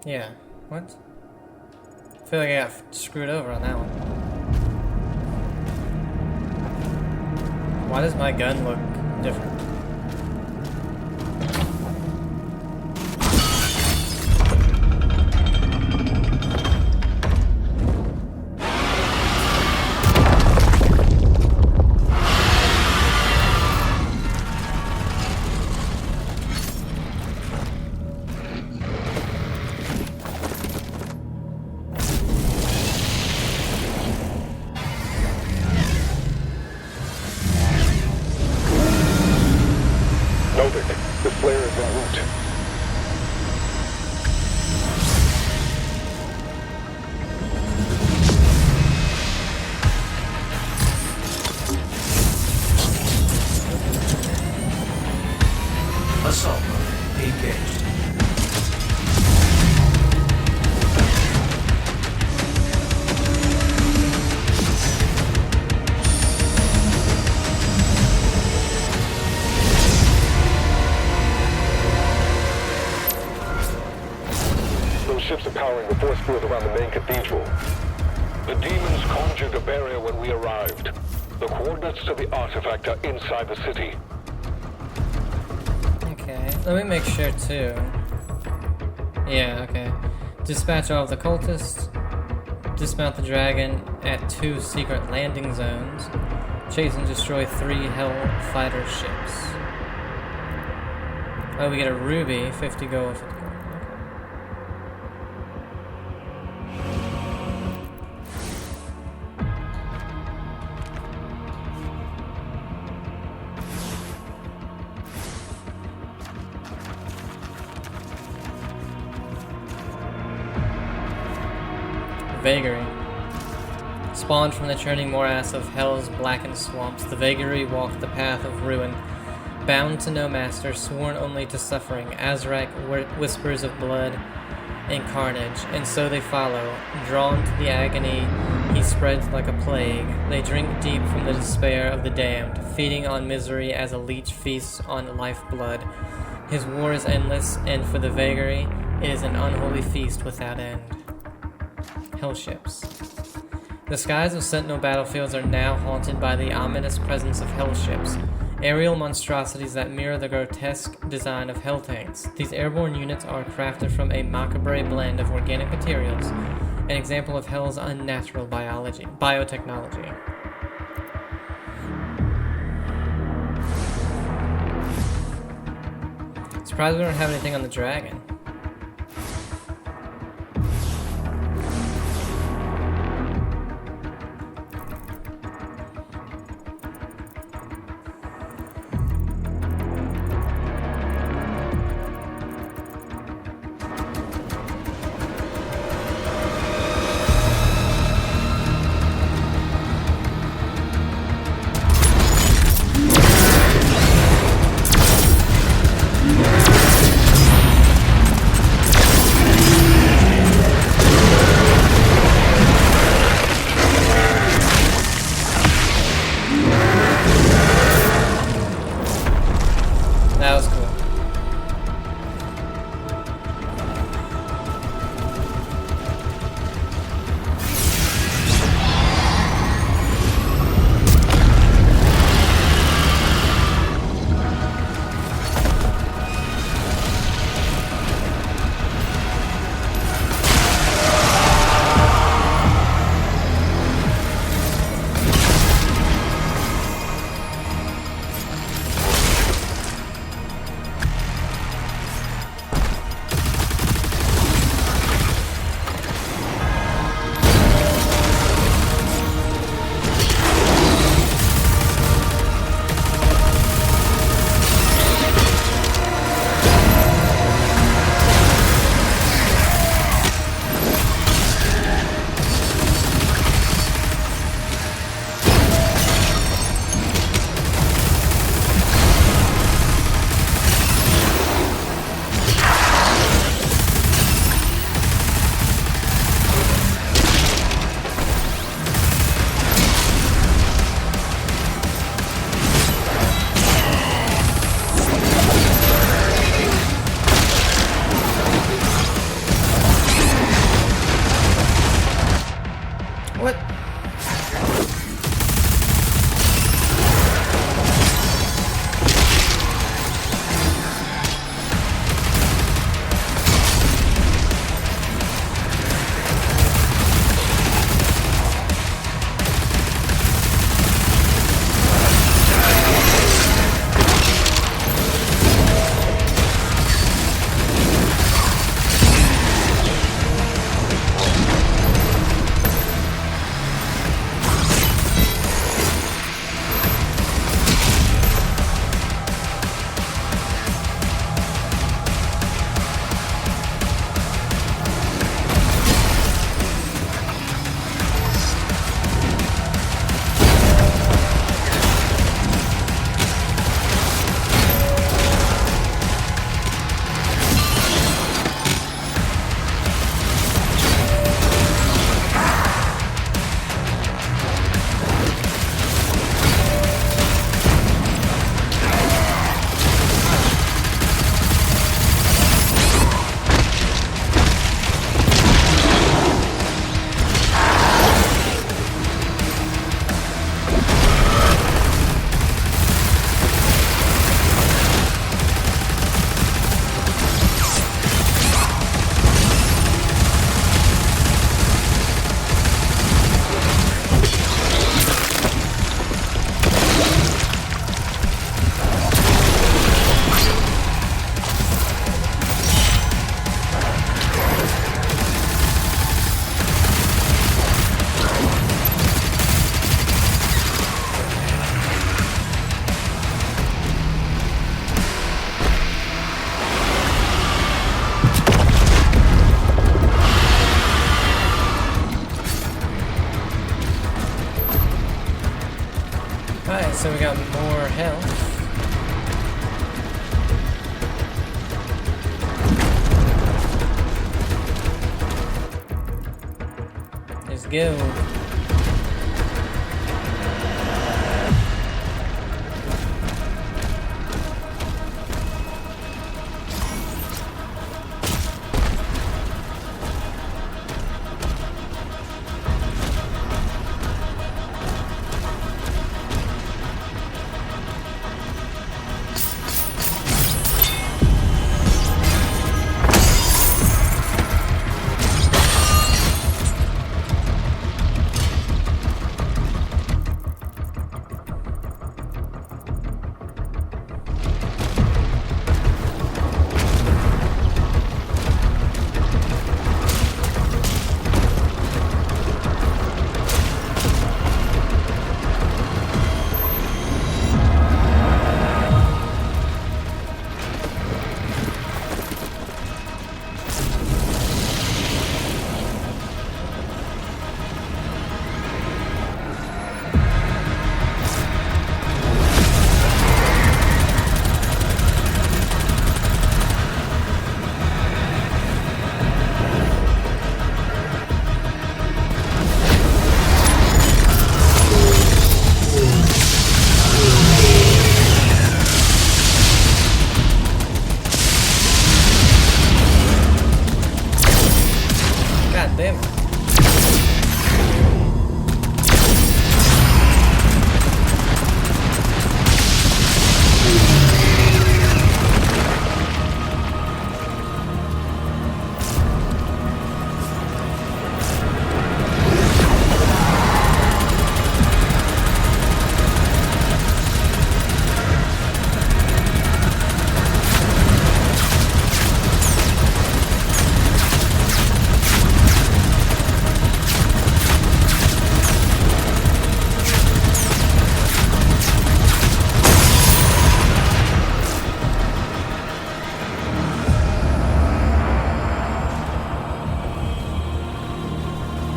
Yeah, what? I feel like I got screwed over on that one. Why does my gun look different? Pacific. The Slayer is en route. Assault mode engaged. Those ships are powering the force field around the main cathedral. The demons conjured a barrier when we arrived. The coordinates to the artifact are inside the city. Okay, let me make sure too. Yeah, okay. Dispatch all of the cultists. Dismount the dragon at 2 secret landing zones. Chase and destroy 3 Hellfighter ships. Oh, we get a ruby, 50 gold, 50 gold. Vagary. Spawned from the churning morass of Hell's blackened swamps, the Vagary walk the path of ruin. Bound to no master, sworn only to suffering, Azrak whispers of blood and carnage, and so they follow. Drawn to the agony he spreads like a plague, they drink deep from the despair of the damned, feeding on misery as a leech feasts on lifeblood. His war is endless, and for the Vagary, it is an unholy feast without end. Hellships. The skies of Sentinel battlefields are now haunted by the ominous presence of hellships, aerial monstrosities that mirror the grotesque design of hell tanks. These airborne units are crafted from a macabre blend of organic materials, an example of hell's unnatural biotechnology. Surprised we don't have anything on the dragon. That was cool. so we got more health. Let's go.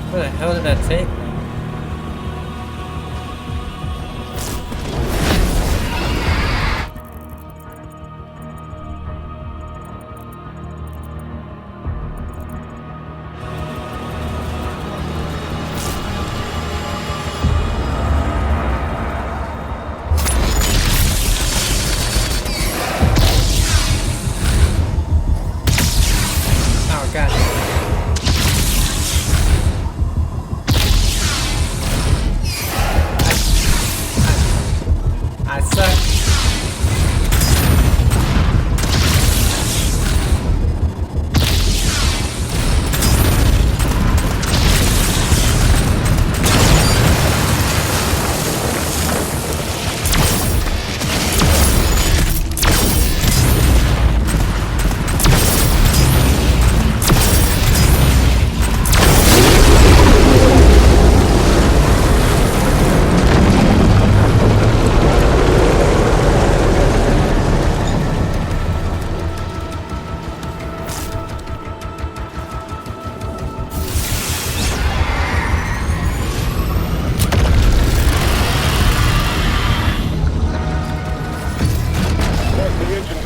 Where the hell did that take me? Oh god. I suck.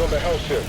On the house ship.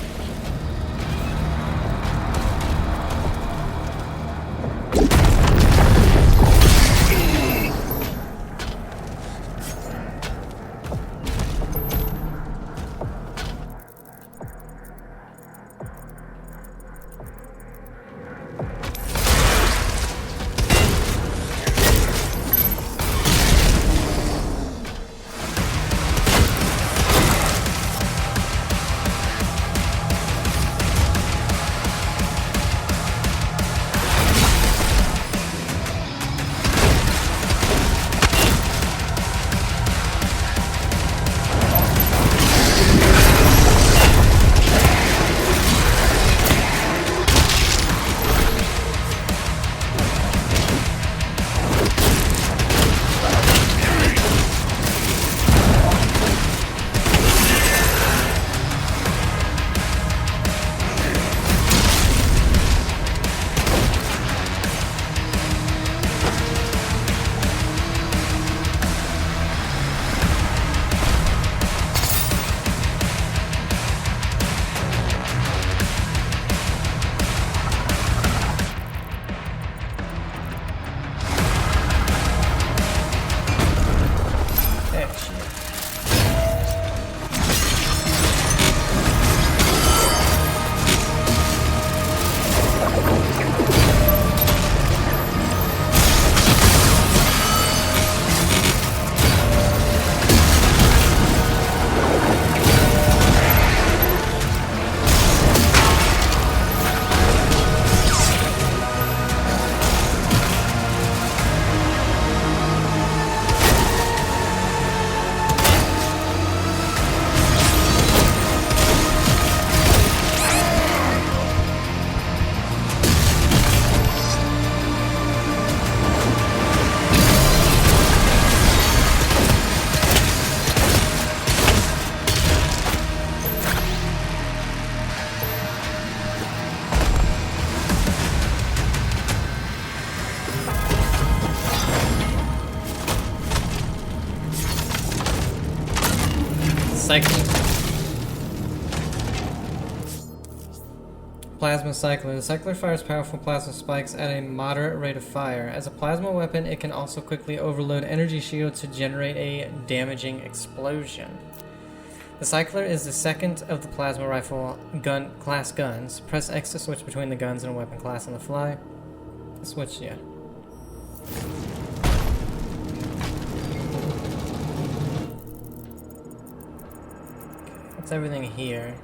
Plasma Cycler. The Cycler fires powerful plasma spikes at a moderate rate of fire. As a plasma weapon, it can also quickly overload energy shields to generate a damaging explosion. The Cycler is the second of the plasma rifle class guns. Press X to switch between the guns and a weapon class on the fly. Switch, yeah. That's everything here.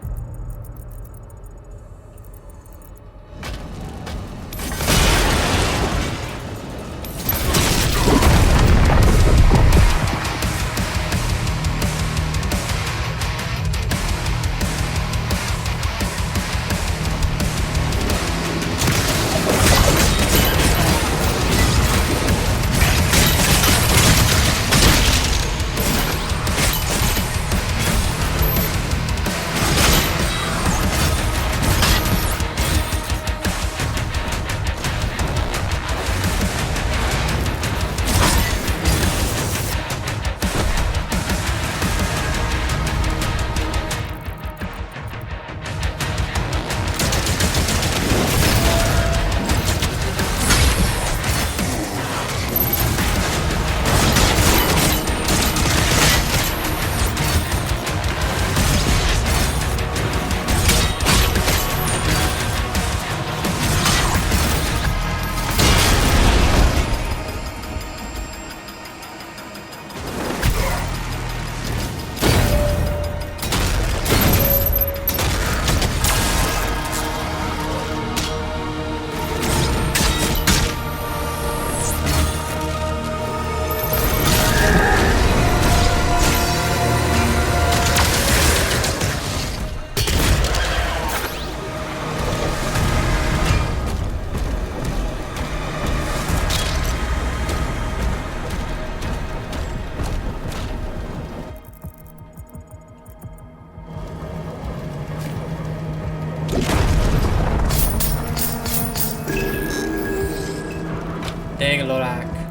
Deglorak.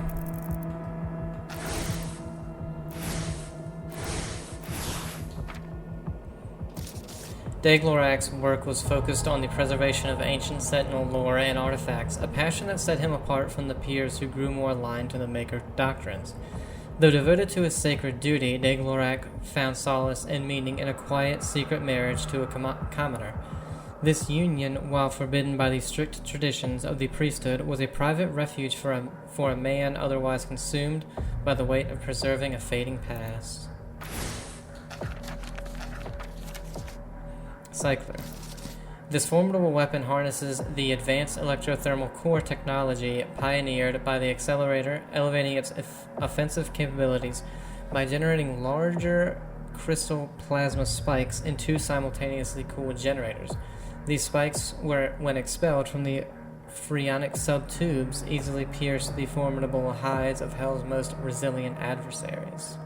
Deglorak's work was focused on the preservation of ancient Sentinel lore and artifacts, a passion that set him apart from the peers who grew more aligned to the Maker doctrines. Though devoted to his sacred duty, Deglorak found solace and meaning in a quiet, secret marriage to a commoner. This union, while forbidden by the strict traditions of the priesthood, was a private refuge for a man otherwise consumed by the weight of preserving a fading past. Cycler. This formidable weapon harnesses the advanced electrothermal core technology pioneered by the Accelerator, elevating its offensive capabilities by generating larger crystal plasma spikes in two simultaneously cooled generators. These spikes, when expelled from the phreonic sub-tubes, easily pierce the formidable hides of Hell's most resilient adversaries.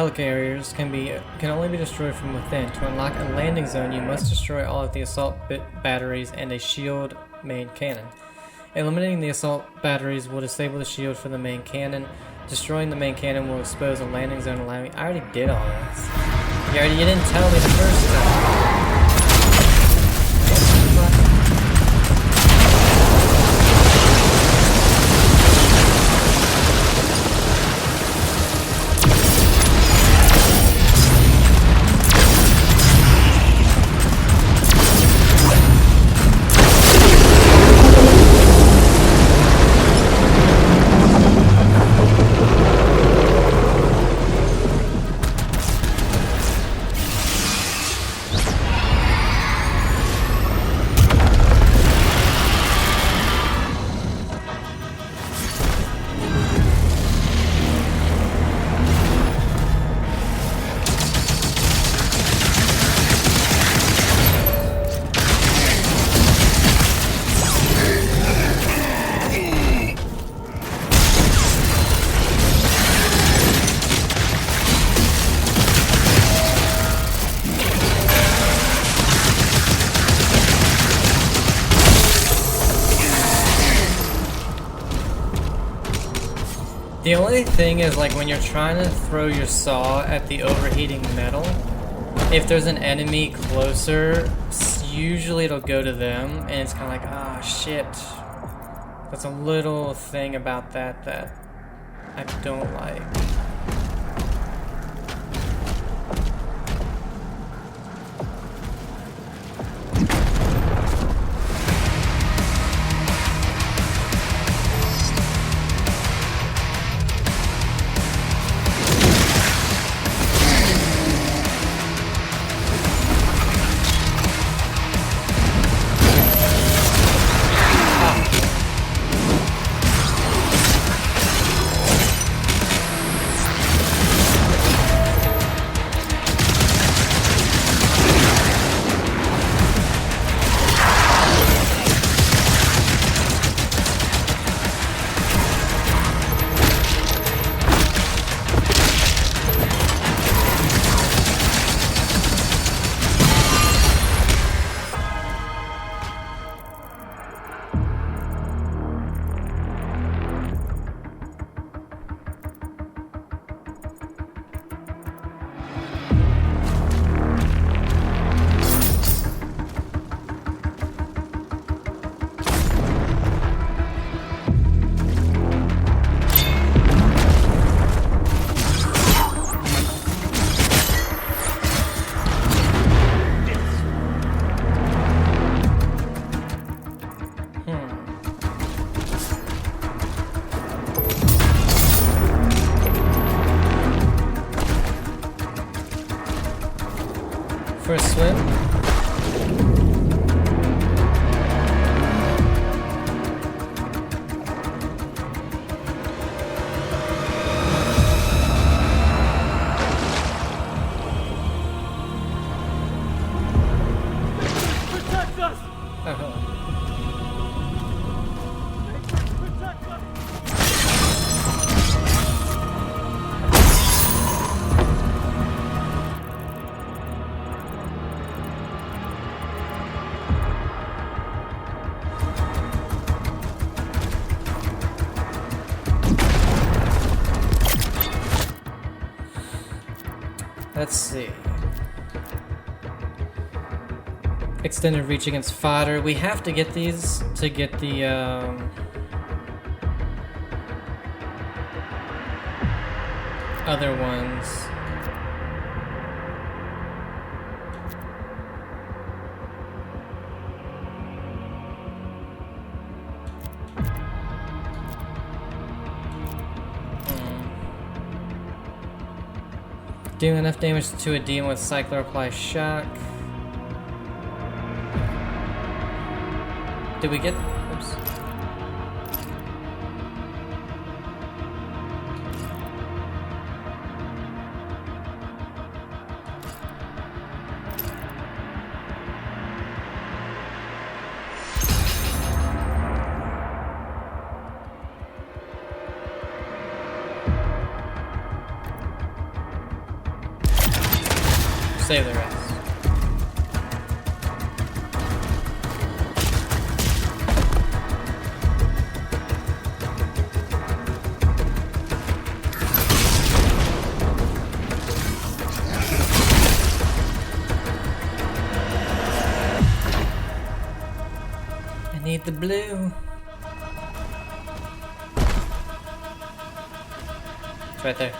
helicarriers can only be destroyed from within. To unlock a landing zone, you must destroy all of the assault batteries and a shield main cannon. Eliminating the assault batteries will disable the shield for the main cannon. Destroying the main cannon will expose a landing zone, allowing. I already did all this. You didn't tell me the first time. The only thing is, like, when you're trying to throw your saw at the overheating metal, if there's an enemy closer, usually it'll go to them, and it's kind of like, ah, shit. That's a little thing about that I don't like. For a swim? Protect us! Let's see. Extended reach against fodder. We have to get these to get the other ones. Doing enough damage to a demon with Cycler Apply Shock. Did we get... Oops. Save the rest. I need the blue. It's right there.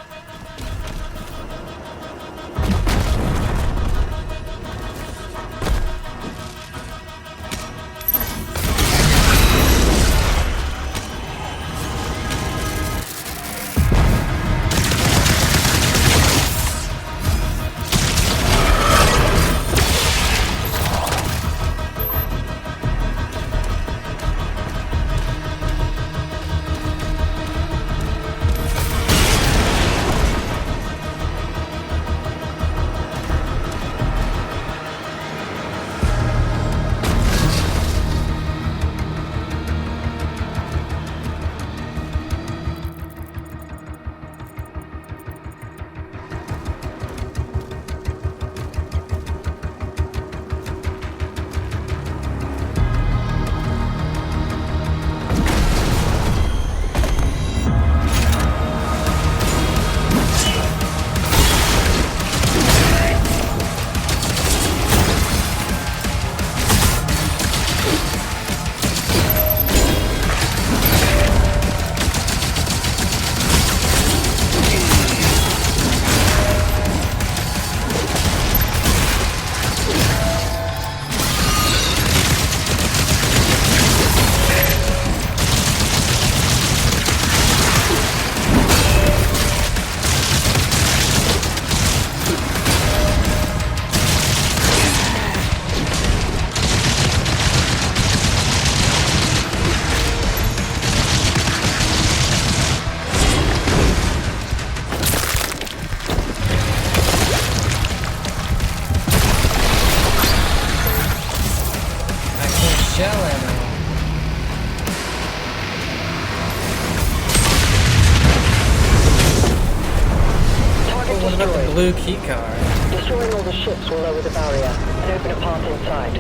Blue keycard. Destroying all the ships will lower the barrier and open a path inside.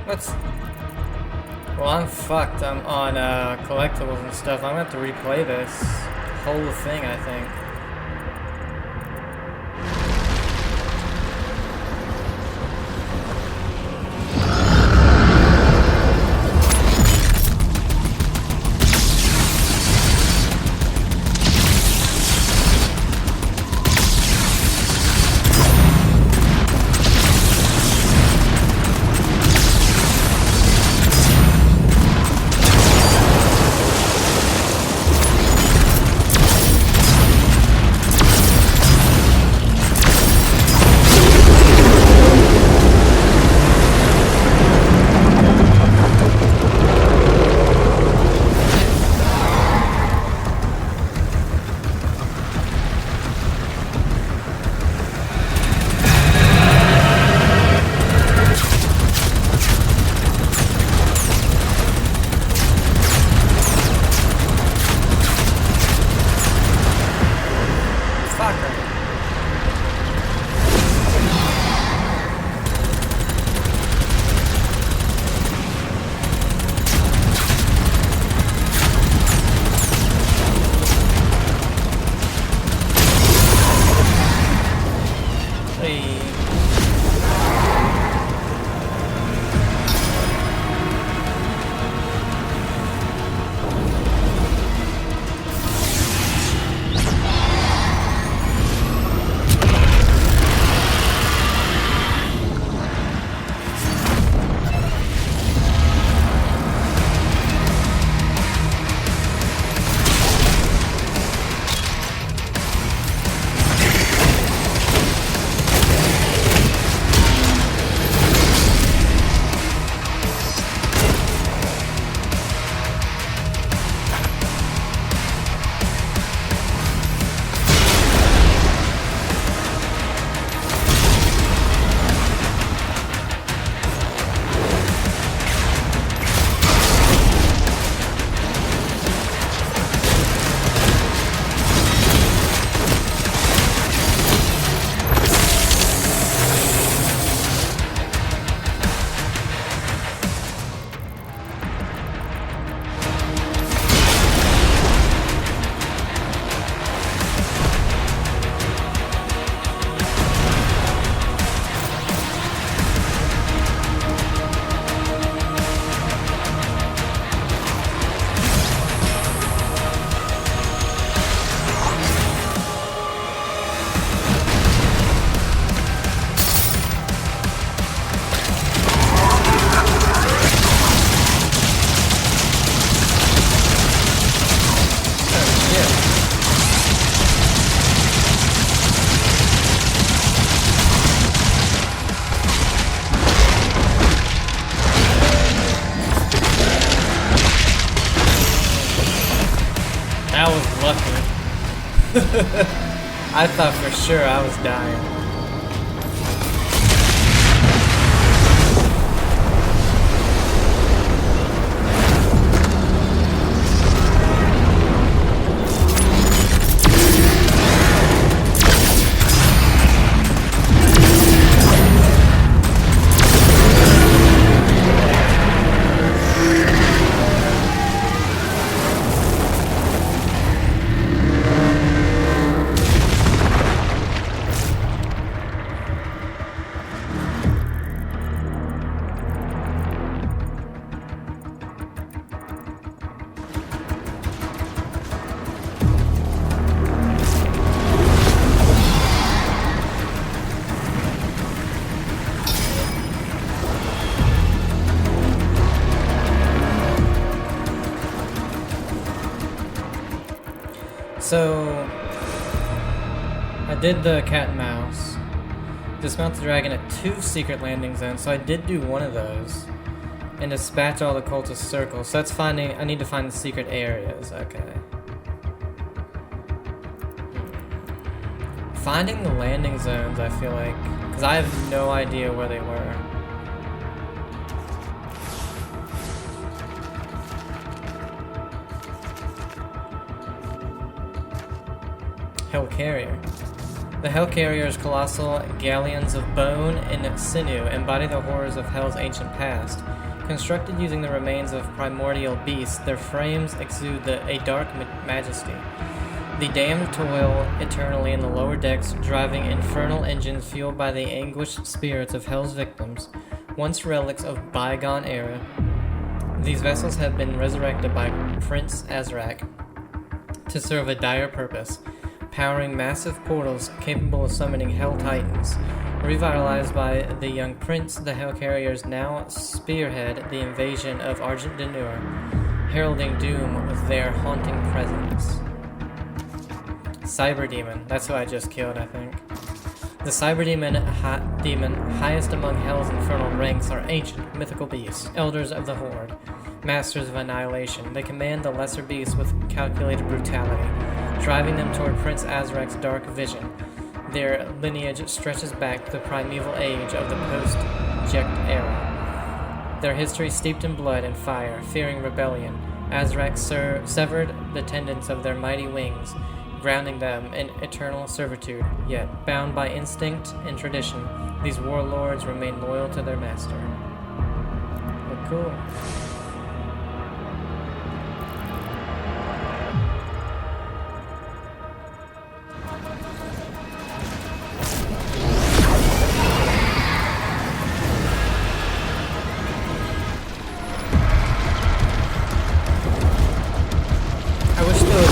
What's... Well, I'm fucked. I'm on collectibles and stuff. I'm gonna have to replay this whole thing, I think. I thought for sure I was dying. So, I did the cat and mouse, dismount the dragon at 2 secret landing zones, so I did do one of those, and dispatch all the cultist circles, so that's finding, I need to find the secret areas, okay. Finding the landing zones, I feel like, because I have no idea where they were. Hellcarrier. The Hellcarrier's colossal galleons of bone and sinew embody the horrors of Hell's ancient past. Constructed using the remains of primordial beasts, their frames exude a dark majesty. The damned toil eternally in the lower decks, driving infernal engines fueled by the anguished spirits of Hell's victims, once relics of bygone era. These vessels have been resurrected by Prince Azrak to serve a dire purpose, powering massive portals capable of summoning Hell Titans. Revitalized by the young prince, the Hellcarriers now spearhead the invasion of Argent Denur, heralding doom with their haunting presence. Cyber Demon, that's who I just killed, I think. The Cyber Demon, highest among Hell's infernal ranks, are ancient, mythical beasts, elders of the Horde, masters of annihilation. They command the lesser beasts with calculated brutality, driving them toward Prince Azrak's dark vision. Their lineage stretches back to the primeval age of the post-Ject era. Their history steeped in blood and fire, fearing rebellion. Azrak severed the tendons of their mighty wings, grounding them in eternal servitude. Yet, bound by instinct and tradition, these warlords remain loyal to their master. But cool.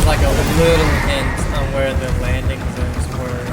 Like a little hint on where the landing zones were.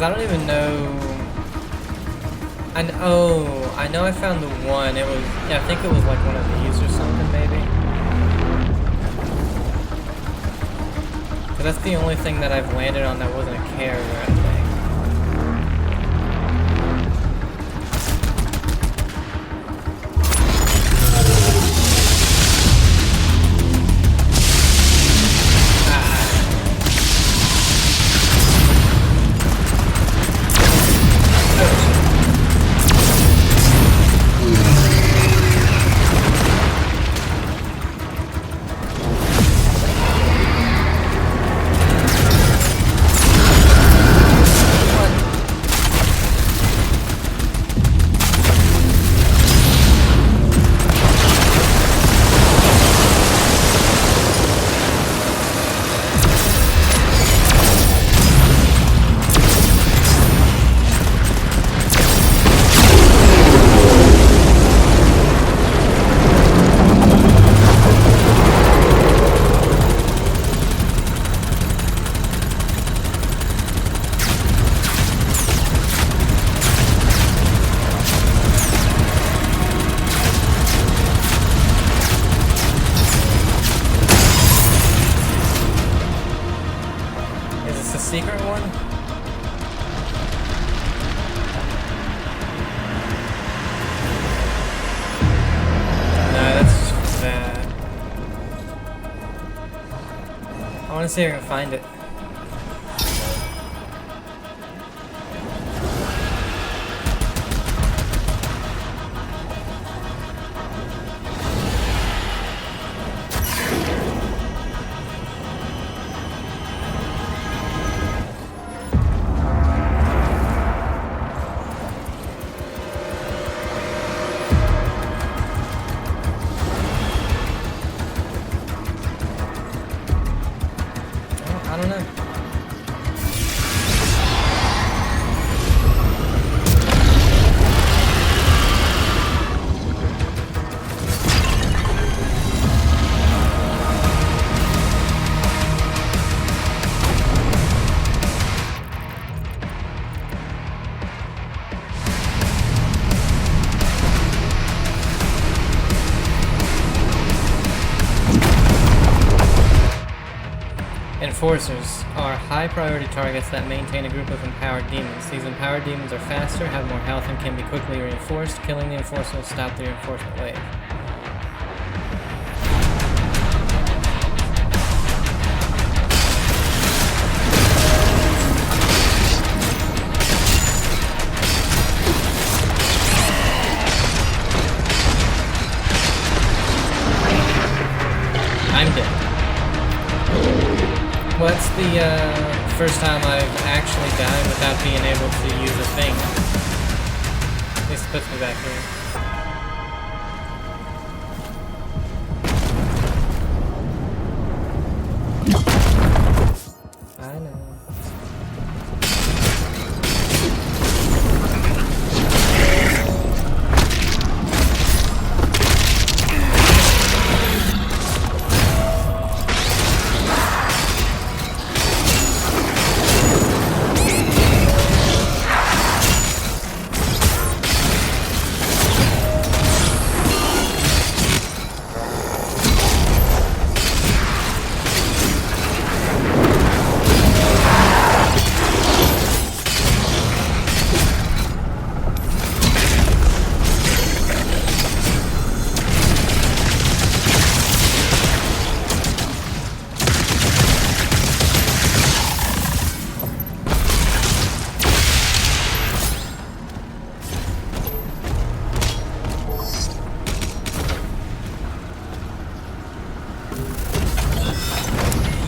I don't even know. I know I found the one. It was, yeah, I think it was like one of these or something, maybe. But that's the only thing that I've landed on that wasn't a carrier, I think. Let's see if I can find it. I don't know. Enforcers are high-priority targets that maintain a group of empowered demons. These empowered demons are faster, have more health, and can be quickly reinforced. Killing the enforcer will stop the reinforcement wave. I'm dead. Well, that's the first time I've actually died without being able to use a thing. At least it puts me back here. I know.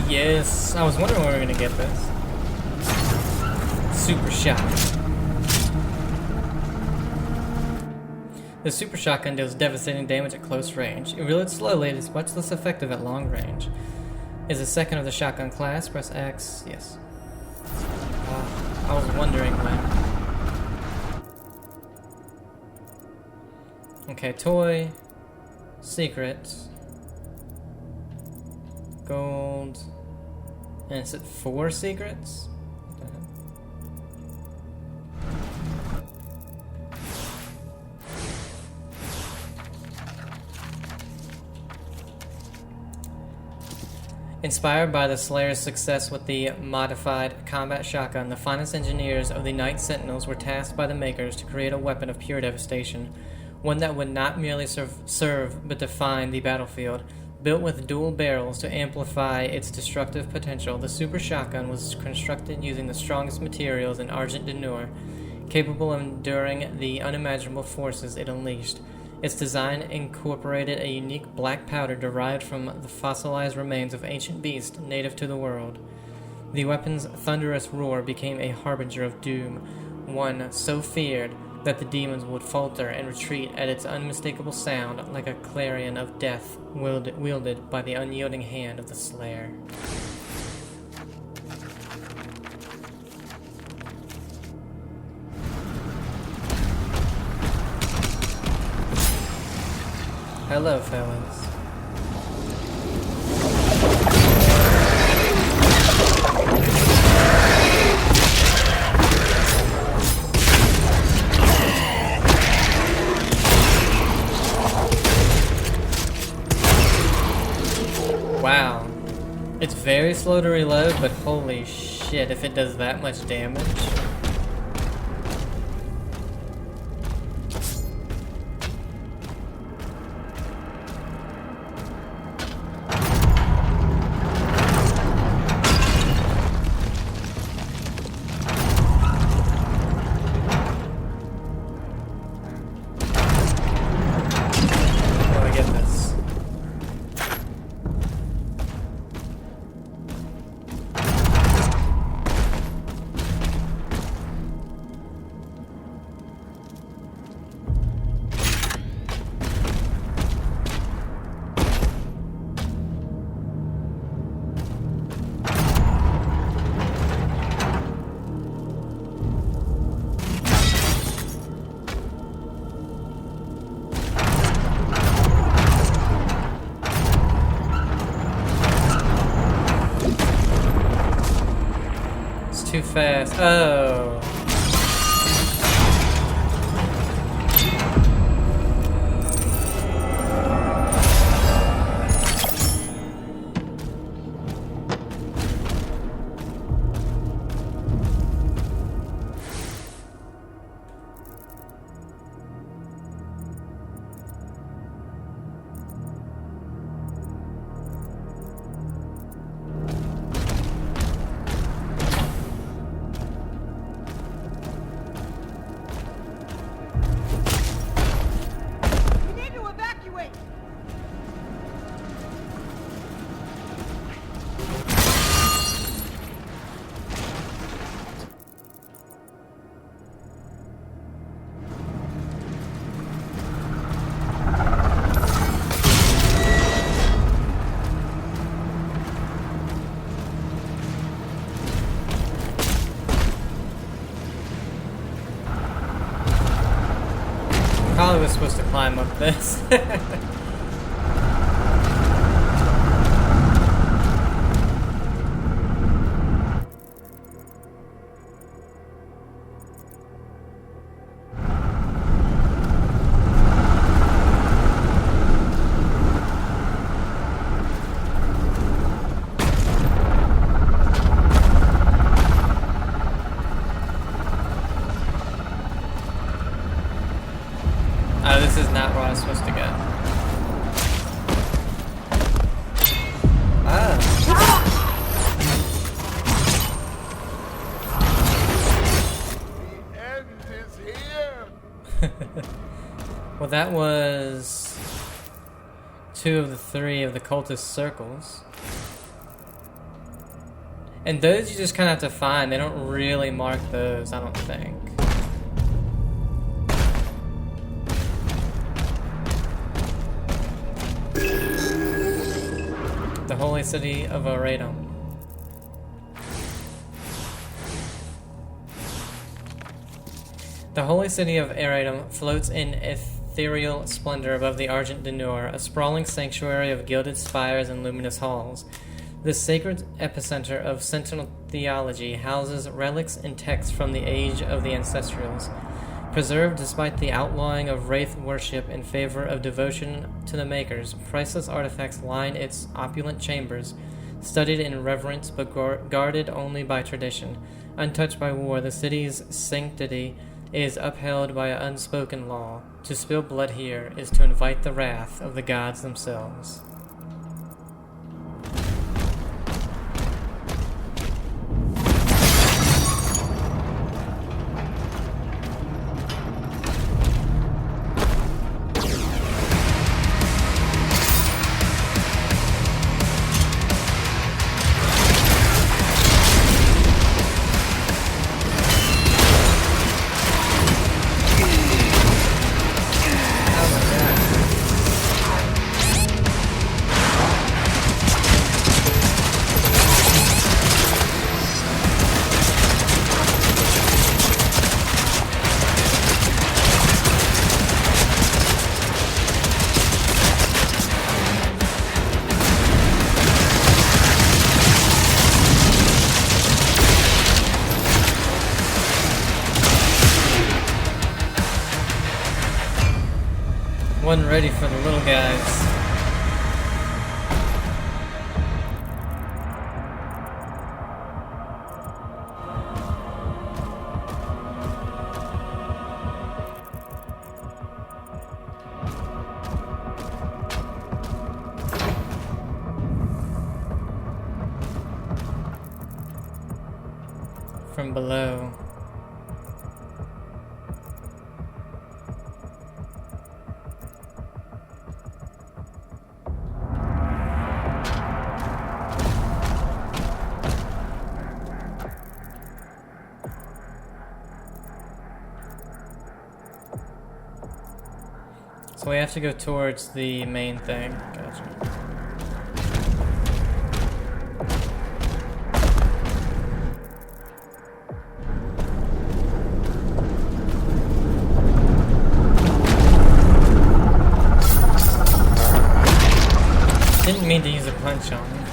Yes, I was wondering when we were gonna get this. Super shot. The super shotgun deals devastating damage at close range. It reloads slowly and is much less effective at long range. Is a second of the shotgun class. Press X. Yes. I was wondering when. Okay, toy. Secret. Gold. And it's at 4 secrets? Inspired by the Slayer's success with the modified combat shotgun, the finest engineers of the Night Sentinels were tasked by the makers to create a weapon of pure devastation, one that would not merely serve but define the battlefield. Built with dual barrels to amplify its destructive potential, the Super Shotgun was constructed using the strongest materials in Argent de Noor, capable of enduring the unimaginable forces it unleashed. Its design incorporated a unique black powder derived from the fossilized remains of ancient beasts native to the world. The weapon's thunderous roar became a harbinger of doom, one so feared that the demons would falter and retreat at its unmistakable sound, like a clarion of death wielded by the unyielding hand of the Slayer. Hello, fellas. Wow. It's very slow to reload, but holy shit, if it does that much damage. fast. Oh. Probably was supposed to climb up this. This is not where I was supposed to go. The end is here. Well, that was 2 of the 3 of the cultist circles. And those you just kind of have to find. They don't really mark those, I don't think. The holy city of Eredom. The holy city of Eredom floats in ethereal splendor above the Argent Denur, a sprawling sanctuary of gilded spires and luminous halls. This sacred epicenter of Sentinel theology houses relics and texts from the age of the Ancestrals, preserved despite the outlawing of wraith worship in favor of devotion to the Makers. Priceless artifacts line its opulent chambers, studied in reverence but guarded only by tradition. Untouched by war, the city's sanctity is upheld by an unspoken law. To spill blood here is to invite the wrath of the gods themselves. Wasn't ready for the little guys. From below. So we have to go towards the main thing. Gotcha. Didn't mean to use a punch on him.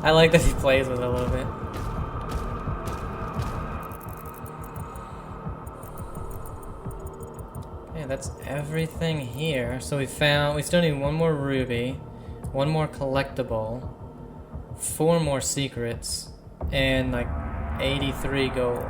I like that he plays with it a little bit. Yeah, that's everything here. So we still need one more ruby, one more collectible, 4 more secrets, and like 83 gold.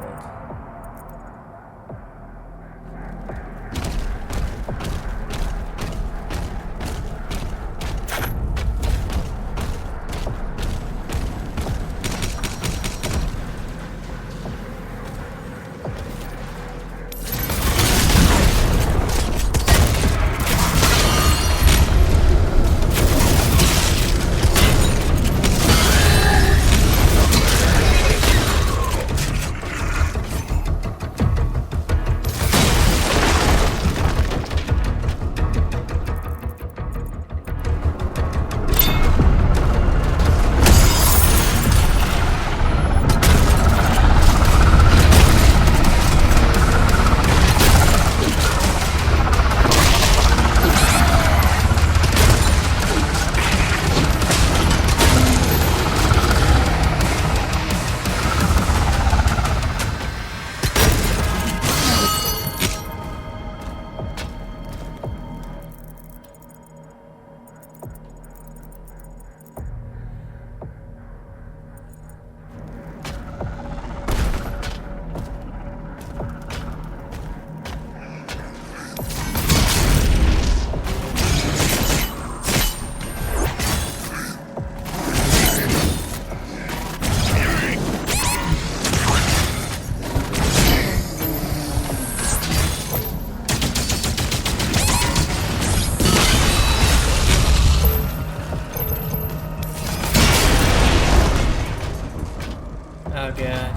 Oh god.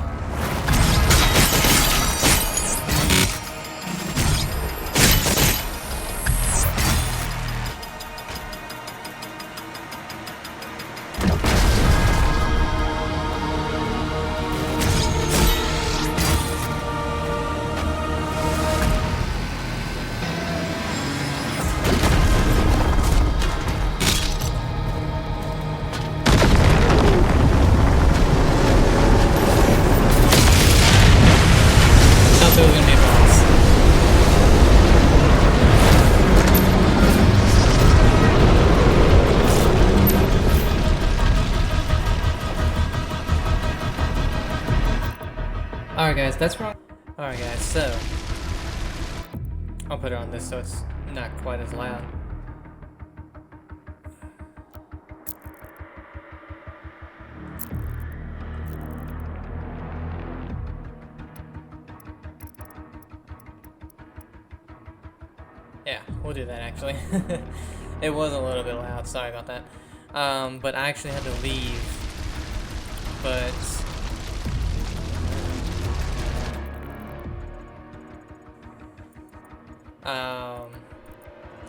Alright guys, that's wrong. Alright guys, so I'll put it on this so it's not quite as loud. Yeah, we'll do that actually. It was a little bit loud, sorry about that. But I actually had to leave. But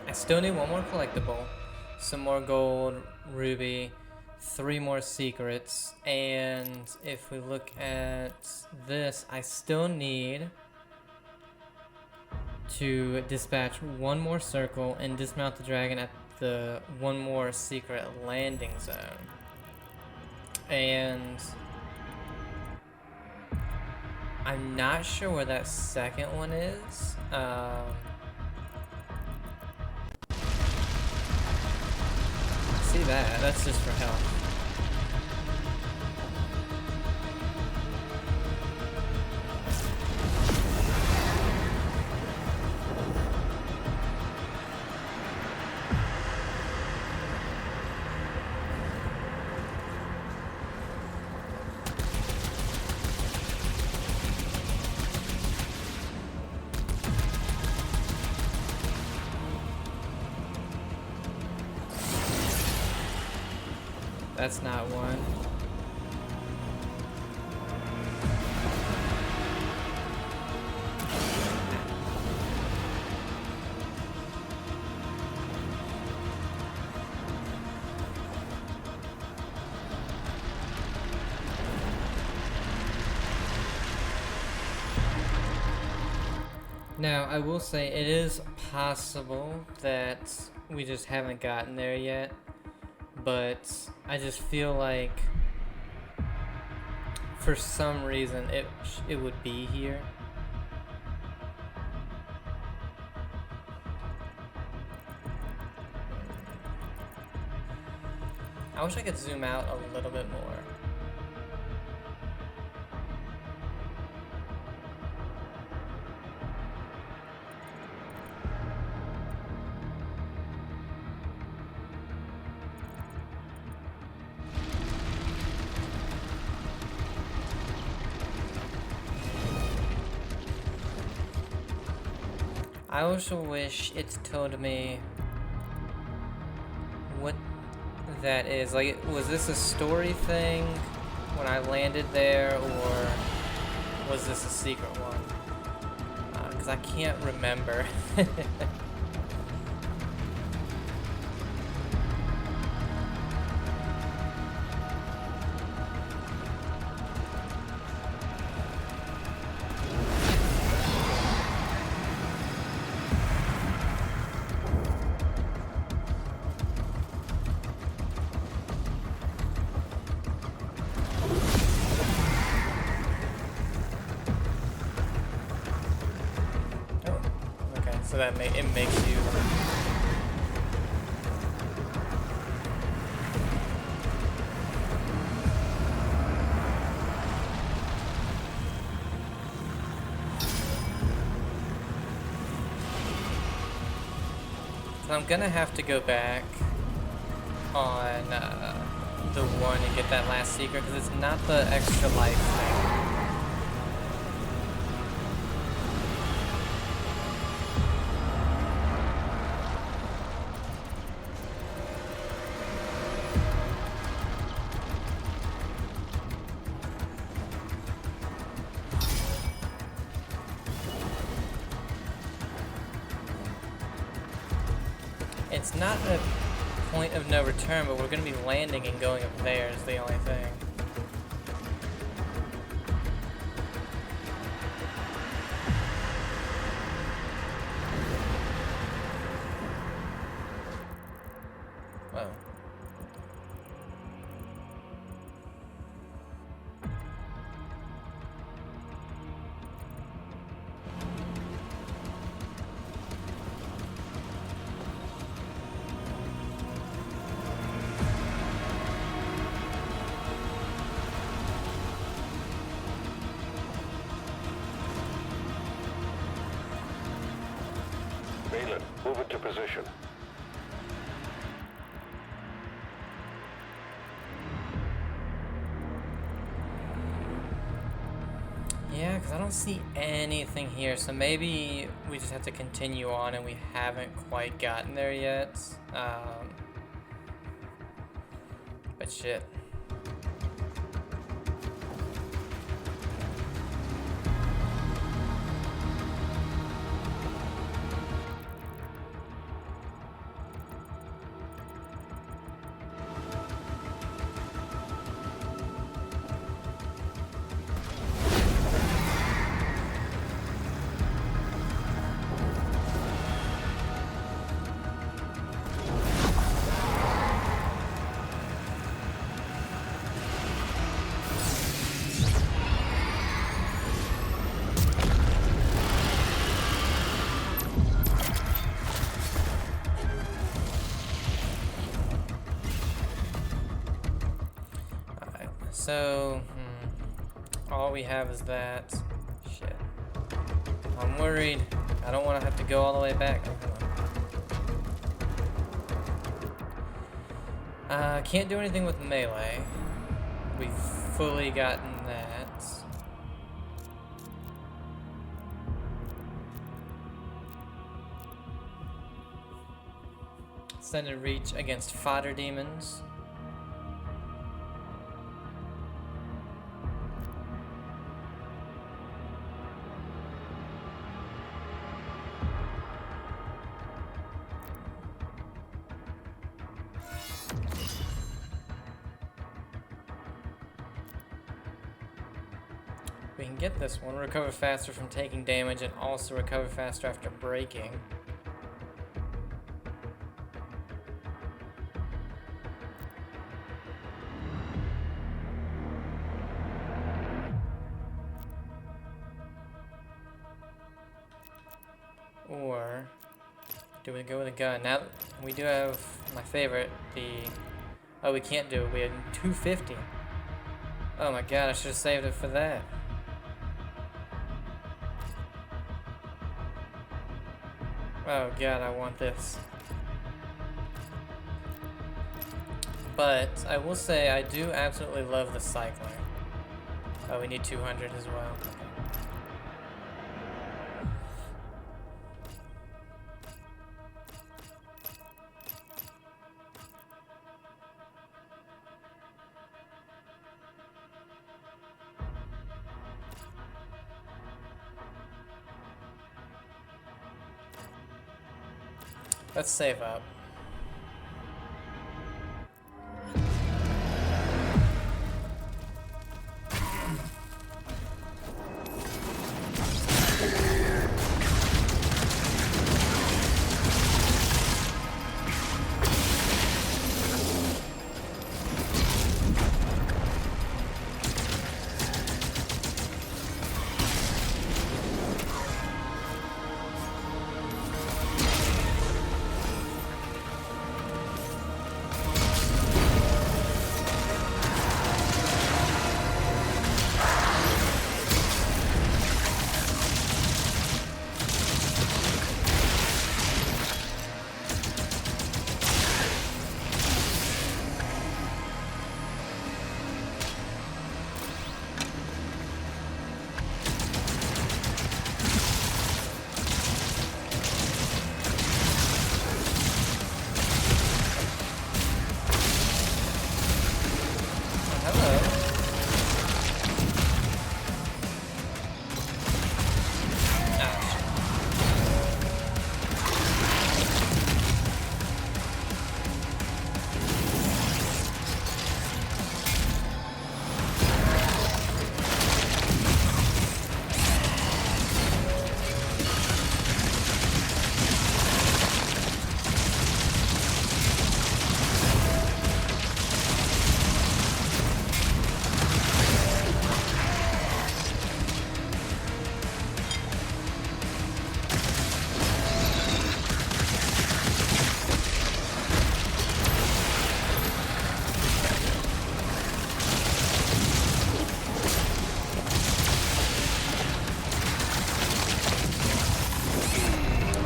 I still need one more collectible, some more gold, ruby, 3 more secrets, and if we look at this, I still need to dispatch 1 more circle and dismount the dragon at the 1 more secret landing zone. And I'm not sure where that second one is. See that? That's just for health. That's not one. Now, I will say it is possible that we just haven't gotten there yet. but I just feel like for some reason it would be here. I wish I could zoom out a little bit more. I also wish it told me what that is. Like, was this a story thing when I landed there, or was this a secret one? Because I can't remember. So that it makes you so I'm gonna have to go back on the one and get that last secret because it's not the extra life thing. It's not a point of no return, but we're going to be landing and going up there is the only thing. Whoa. Move it to position. Yeah, because I don't see anything here, so maybe we just have to continue on and we haven't quite gotten there yet. But shit. So, all we have is that. Shit. I'm worried. I don't want to have to go all the way back. Can't do anything with melee. We've fully gotten that. Extended reach against fodder demons. We can get this one. Recover faster from taking damage and also recover faster after breaking. Or do we go with a gun? Now we do have my favorite, the... Oh, we can't do it. We had 250. Oh my god, I should have saved it for that. Oh god, I want this. But I will say I do absolutely love the cycler. Oh, we need 200 as well. Let's save up.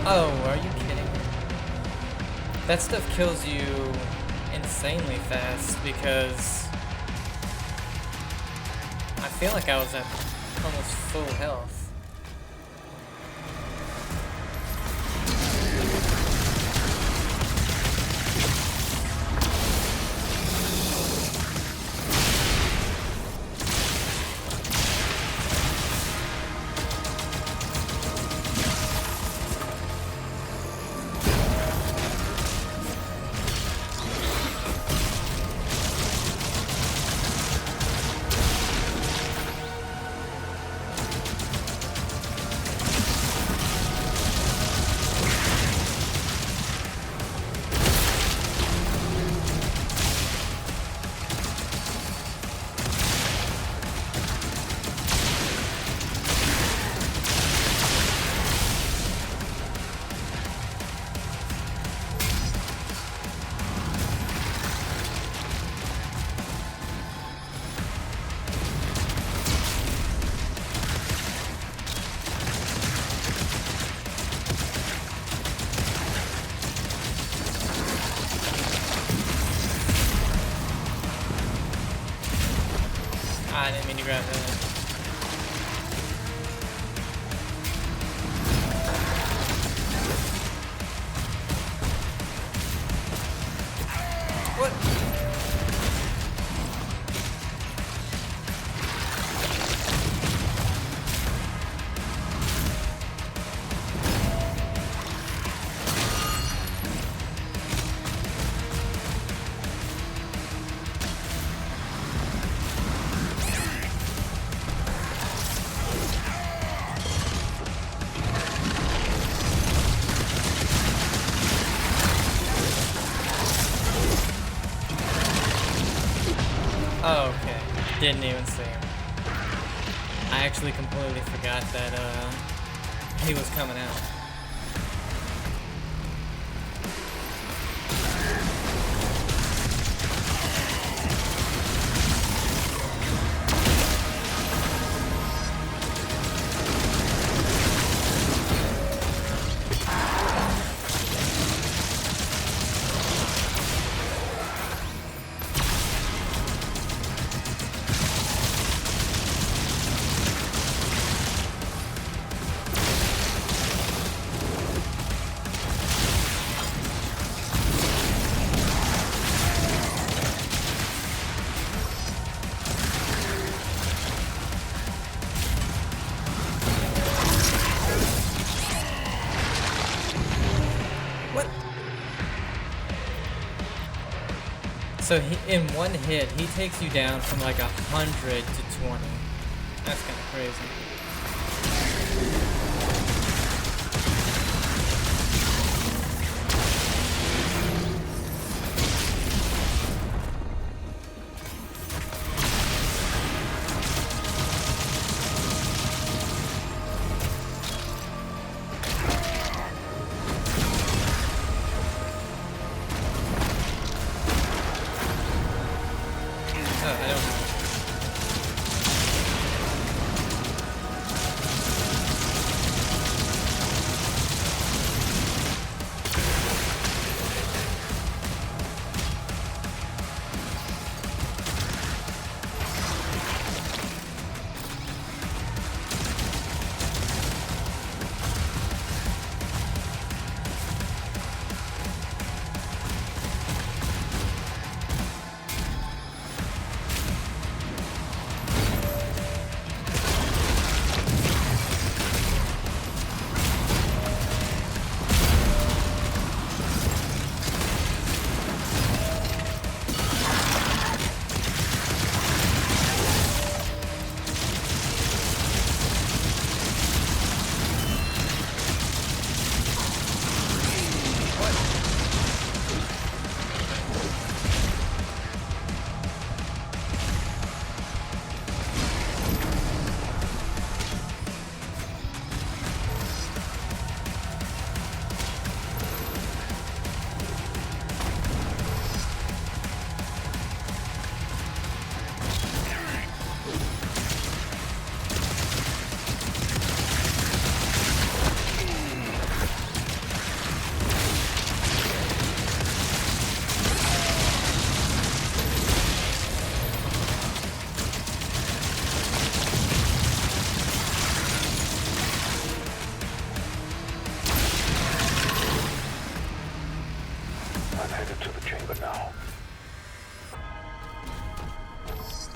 Oh, are you kidding me? That stuff kills you insanely fast because I feel like I was at almost full health. I didn't mean to grab that. What? Oh, okay. Didn't even see him. I actually completely forgot that he was coming out. So in one hit, he takes you down from like 100 to 20. That's kind of crazy.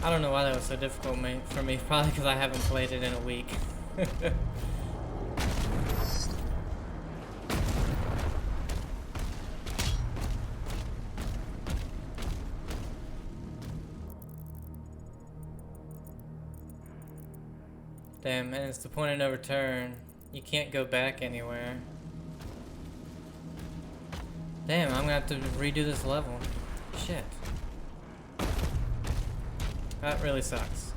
I don't know why that was so difficult for me. Probably because I haven't played it in a week. Damn, and it's the point of no return. You can't go back anywhere. Damn, I'm gonna have to redo this level. Shit. That really sucks.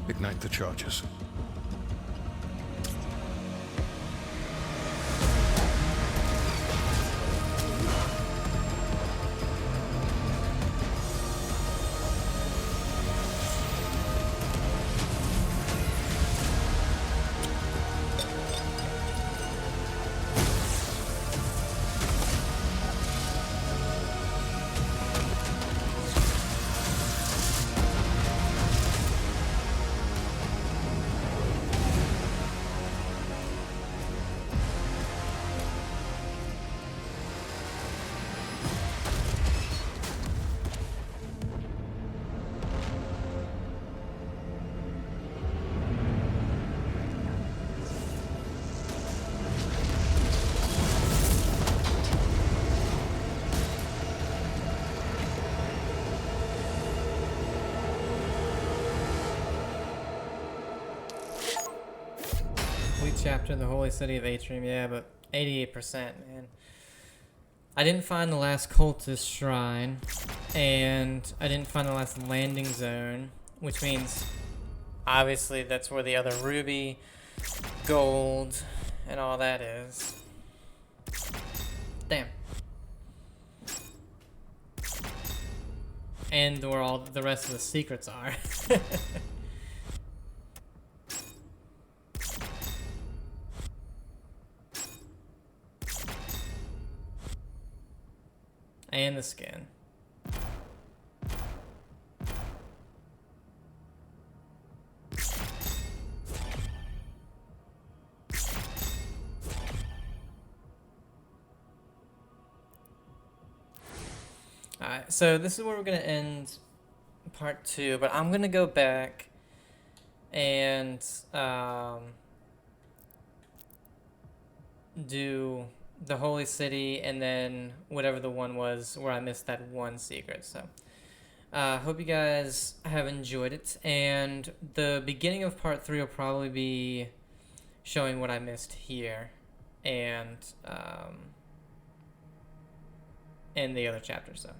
Ignite the charges. Chapter in the Holy City of Atrium, yeah, but 88%, man. I didn't find the last cultist shrine, and I didn't find the last landing zone, which means obviously that's where the other ruby, gold, and all that is. Damn. And where all the rest of the secrets are. And the skin. Alright, so this is where we're going to end part 2, but I'm going to go back and do the Holy City and then whatever the one was where I missed that one secret. So hope you guys have enjoyed it, and the beginning of part 3 will probably be showing what I missed here and in the other chapter. So